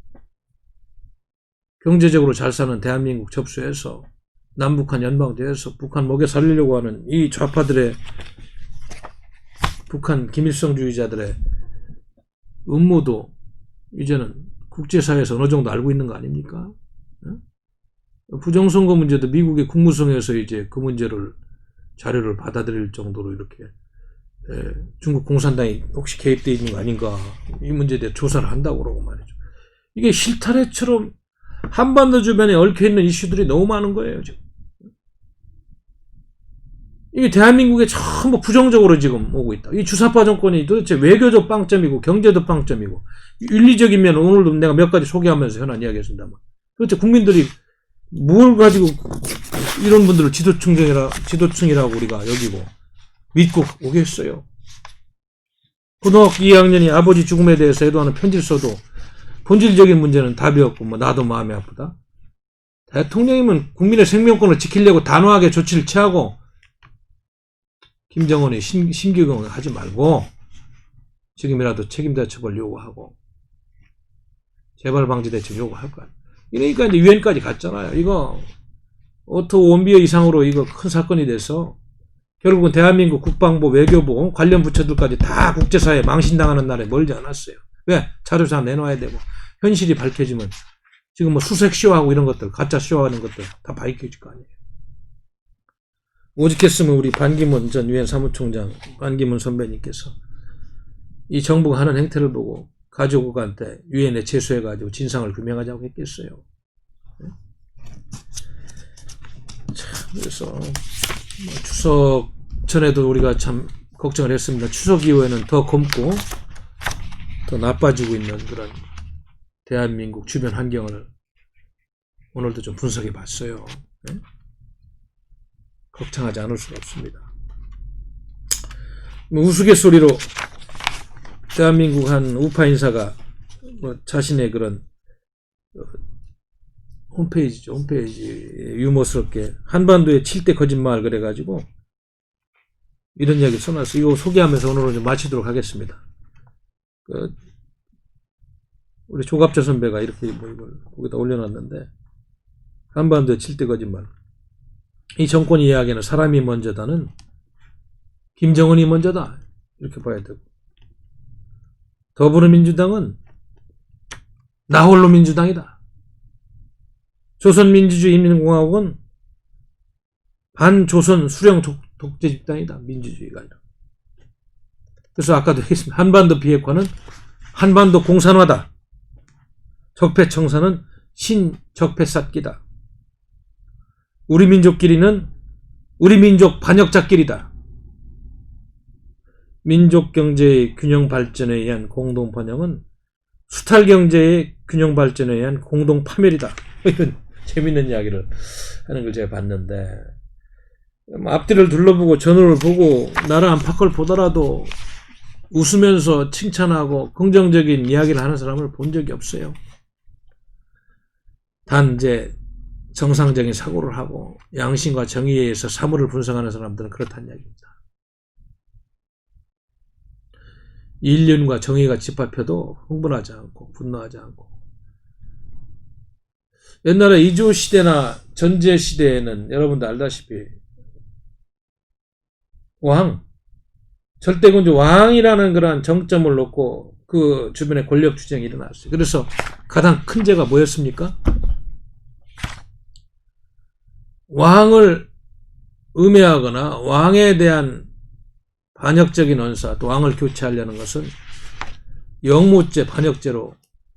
경제적으로 잘 사는 대한민국 접수해서 남북한 연방제에서 북한 먹여 살리려고 하는 이 좌파들의 북한 김일성주의자들의 음모도 이제는 국제사회에서 어느 정도 알고 있는 거 아닙니까? 부정선거 문제도 미국의 국무성에서 이제 그 문제를 자료를 받아들일 정도로 이렇게 중국 공산당이 혹시 개입되어 있는 거 아닌가, 이 문제에 대해 조사를 한다고 그러고 말이죠. 이게 실타래처럼 한반도 주변에 얽혀있는 이슈들이 너무 많은 거예요, 지금. 이게 대한민국에 전부 부정적으로 지금 오고 있다. 이 주사파 정권이 도대체 외교적 빵점이고 경제적 빵점이고, 윤리적인 면 오늘도 내가 몇 가지 소개하면서 현안 이야기했습니다만, 도대체 국민들이 뭘 가지고 이런 분들을 지도층이라고 우리가 여기고 믿고 오겠어요. 고등학교 2학년이 아버지 죽음에 대해서 애도하는 편지를 써도 본질적인 문제는 답이 없고 뭐 나도 마음이 아프다. 대통령이면 국민의 생명권을 지키려고 단호하게 조치를 취하고 김정은이 심기경을 하지 말고 지금이라도 책임자 처벌 요구하고 재발 방지 대책 요구할 거야. 이러니까 이제 유엔까지 갔잖아요. 이거 오토 원비어 이상으로 이거 큰 사건이 돼서 결국은 대한민국 국방부, 외교부 관련 부처들까지 다 국제사회에 망신당하는 날에 멀지 않았어요. 왜? 자료사 내놔야 되고 현실이 밝혀지면 지금 뭐 수색 쇼하고 이런 것들, 가짜 쇼하는 것들 다 밝혀질 거 아니에요. 오직했으면 우리 반기문 전 유엔 사무총장, 반기문 선배님께서 이 정부가 하는 행태를 보고 가족한테 유엔에 제소해가지고 진상을 규명하자고 했겠어요. 참, 그래서 추석 전에도 우리가 참 걱정을 했습니다. 추석 이후에는 더 검고 더 나빠지고 있는 그런 대한민국 주변 환경을 오늘도 좀 분석해 봤어요. 네? 걱정하지 않을 수가 없습니다. 우스갯소리로 대한민국 한 우파 인사가 뭐 자신의 그런 홈페이지 유머스럽게 한반도에 7대 거짓말 그래가지고 이런 이야기 써놨어요. 이거 소개하면서 오늘은 좀 마치도록 하겠습니다. 우리 조갑재 선배가 이렇게 뭐 이걸 거기다 올려놨는데, 한반도에 7대 거짓말. 이 정권 이야기는 사람이 먼저다는 김정은이 먼저다, 이렇게 봐야 되고, 더불어민주당은 나홀로 민주당이다. 조선민주주의인민공화국은 반조선 수령 독재 집단이다. 민주주의가 아니라. 그래서 아까도 했습니다. 한반도 비핵화는 한반도 공산화다. 적폐청산은 신적폐 쌓기다. 우리 민족끼리는 우리 민족 반역자끼리다. 민족 경제의 균형 발전에 의한 공동 번영은 수탈 경제의 균형 발전에 의한 공동 파멸이다. 이런 재밌는 이야기를 하는 걸 제가 봤는데, 앞뒤를 둘러보고 전후를 보고 나라 안팎을 보더라도 웃으면서 칭찬하고 긍정적인 이야기를 하는 사람을 본 적이 없어요. 단 이제 정상적인 사고를 하고 양심과 정의에 의해서 사물을 분석하는 사람들은 그렇다는 이야기입니다. 인륜과 정의가 짓밟혀도 흥분하지 않고 분노하지 않고. 옛날에 이조 시대나 전제 시대에는 여러분도 알다시피 절대군주 왕이라는 그런 정점을 놓고 그 주변에 권력 투쟁이 일어났어요. 그래서 가장 큰 죄가 뭐였습니까? 왕을 음해하거나 왕에 대한 반역적인 언사, 또 왕을 교체하려는 것은 영무죄, 반역죄로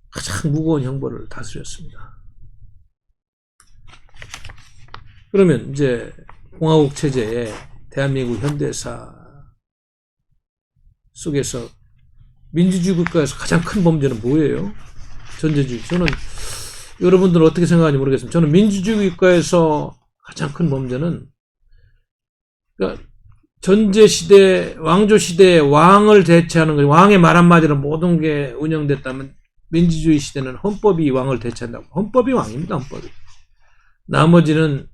가장 무거운 형벌을 다스렸습니다. 그러면 이제 공화국 체제에 대한민국 현대사 속에서 민주주의 국가에서 가장 큰 범죄는 뭐예요? 전제주의. 저는 여러분들은 어떻게 생각하는지 모르겠습니다. 저는 민주주의 국가에서 가장 큰 범죄는, 그러니까 전제시대, 왕조시대에 왕을 대체하는 거죠. 왕의 말 한마디로 모든 게 운영됐다면 민주주의 시대는 헌법이 왕을 대체한다고. 헌법이 왕입니다. 헌법이. 나머지는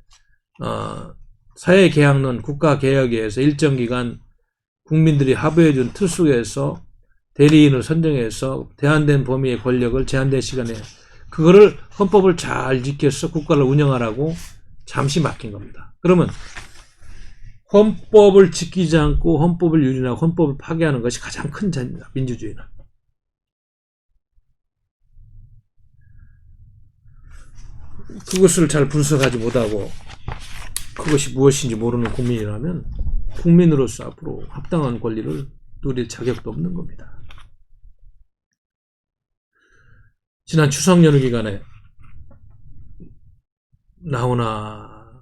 사회개혁론, 국가개혁에 의해서 일정 기간 국민들이 합의해준 틀 속에서 대리인을 선정해서 제한된 범위의 권력을 제한된 시간에, 그거를 헌법을 잘 지켜서 국가를 운영하라고 잠시 맡긴 겁니다. 그러면 헌법을 지키지 않고 헌법을 유린하고 헌법을 파괴하는 것이 가장 큰 죄입니다. 민주주의는. 그것을 잘 분석하지 못하고 그것이 무엇인지 모르는 국민이라면 국민으로서 앞으로 합당한 권리를 누릴 자격도 없는 겁니다. 지난 추석 연휴 기간에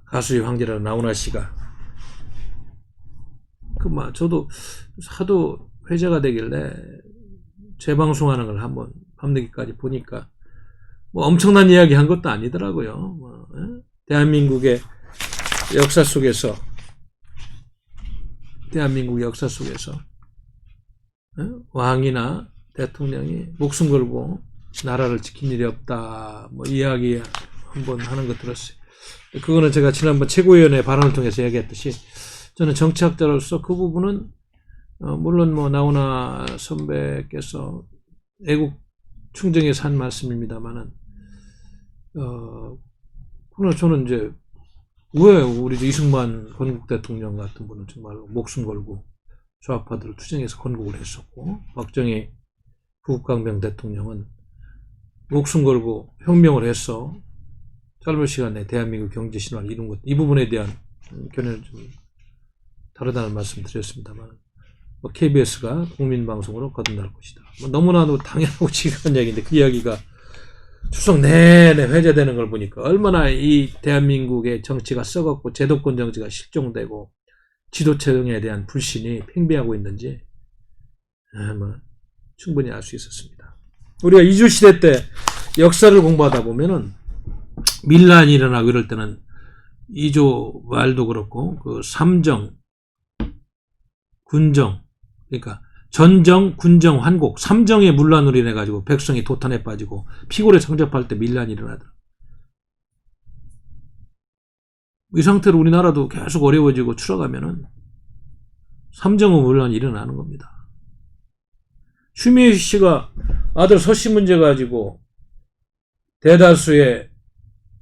가수의 황제라는 나훈아 씨가 저도 하도 회자가 되길래 재방송하는 걸 한번 밤늦게까지 보니까 엄청난 이야기 한 것도 아니더라고요. 대한민국의 역사 속에서 왕이나 대통령이 목숨 걸고 나라를 지킨 일이 없다 이야기 한번 하는 거 들었어요. 그거는 제가 지난번 최고위원회 발언을 통해서 이야기했듯이 저는 정치학자로서 그 부분은 물론 나훈아 선배께서 애국 충정에서 한 말씀입니다만은 그러나 저는 이제 왜 우리 이승만 건국 대통령 같은 분은 정말로 목숨 걸고 좌파들을 투쟁해서 건국을 했었고 박정희 구국강병 대통령은 목숨 걸고 혁명을 해서 짧은 시간에 대한민국 경제 신화를 이룬 것, 이 부분에 대한 견해는 좀 다르다는 말씀 드렸습니다만 KBS가 국민방송으로 거듭날 것이다. 너무나도 당연하고 지극한 이야기인데 그 이야기가 추석 내내 회자되는 걸 보니까 얼마나 이 대한민국의 정치가 썩었고 제도권 정치가 실종되고 지도체에 대한 불신이 팽배하고 있는지 충분히 알 수 있었습니다. 우리가 이주시대 때 역사를 공부하다 보면은 밀란이 일어나고 이럴 때는 이조 말도 그렇고 그 삼정, 군정, 그러니까 전정, 군정, 환곡, 삼정의 문란으로 인해 가지고 백성이 도탄에 빠지고 피골에 성접할 때 밀란이 일어나더라. 이 상태로 우리나라도 계속 어려워지고 추락하면은 삼정의 문란이 일어나는 겁니다. 추미애 씨가 아들 서씨 문제 가지고 대다수의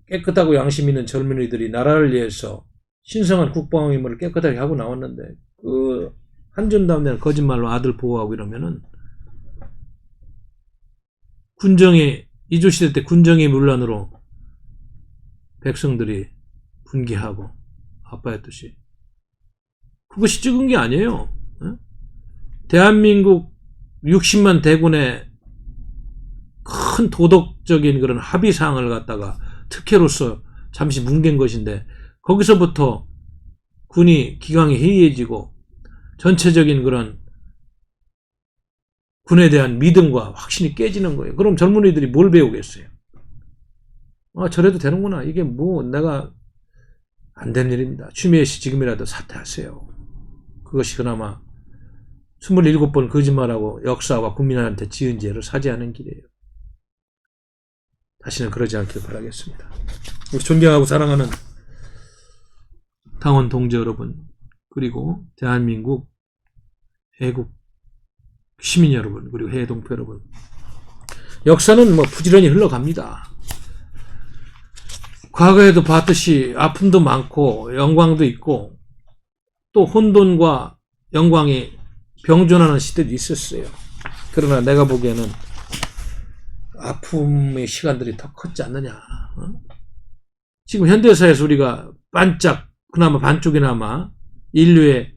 깨끗하고 양심 있는 젊은이들이 나라를 위해서 신성한 국방 의무를 깨끗하게 하고 나왔는데 그 한전담대는 거짓말로 아들 보호하고 이러면은 군정의 이조시대 때 군정의 문란으로 백성들이 분개하고 아빠였듯이 그것이 찍은 게 아니에요. 대한민국 60만 대군의 큰 도덕적인 그런 합의사항을 갖다가 특혜로서 잠시 뭉갠 것인데 거기서부터 군이 기강이 해이해지고 전체적인 그런 군에 대한 믿음과 확신이 깨지는 거예요. 그럼 젊은이들이 뭘 배우겠어요? 저래도 되는구나. 이게 내가 안 된 일입니다. 추미애 씨 지금이라도 사퇴하세요. 그것이 그나마 27번 거짓말하고 역사와 국민한테 지은 죄를 사죄하는 길이에요. 다시는 그러지 않기를 바라겠습니다. 우리 존경하고 사랑하는 당원 동지 여러분, 그리고 대한민국 애국 시민 여러분, 그리고 해외 동포 여러분, 역사는 부지런히 흘러갑니다. 과거에도 봤듯이 아픔도 많고 영광도 있고 또 혼돈과 영광이 병존하는 시대도 있었어요. 그러나 내가 보기에는 아픔의 시간들이 더 컸지 않느냐. 지금 현대사에서 우리가 그나마 반쪽이나마 인류의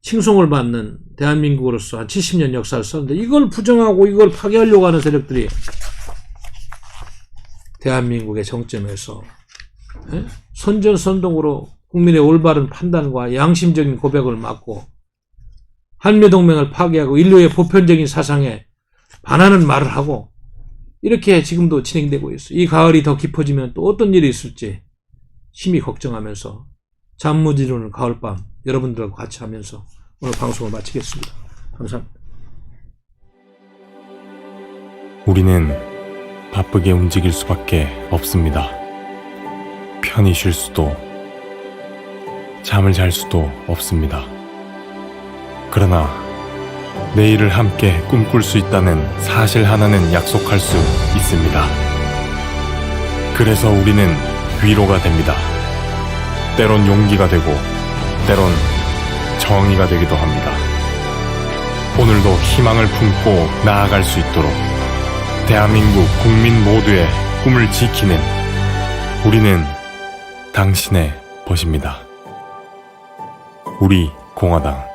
칭송을 받는 대한민국으로서 한 70년 역사를 썼는데 이걸 부정하고 이걸 파괴하려고 하는 세력들이 대한민국의 정점에서 선전선동으로 국민의 올바른 판단과 양심적인 고백을 막고 한미동맹을 파괴하고 인류의 보편적인 사상에 반하는 말을 하고 이렇게 지금도 진행되고 있어요. 이 가을이 더 깊어지면 또 어떤 일이 있을지 심히 걱정하면서 잠 못 이루는 가을밤 여러분들하고 같이 하면서 오늘 방송을 마치겠습니다. 감사합니다. 우리는 바쁘게 움직일 수밖에 없습니다. 편히 쉴 수도, 잠을 잘 수도 없습니다. 그러나 내일을 함께 꿈꿀 수 있다는 사실 하나는 약속할 수 있습니다. 그래서 우리는 위로가 됩니다. 때론 용기가 되고 때론 정의가 되기도 합니다. 오늘도 희망을 품고 나아갈 수 있도록 대한민국 국민 모두의 꿈을 지키는 우리는 당신의 벗입니다. 우리 공화당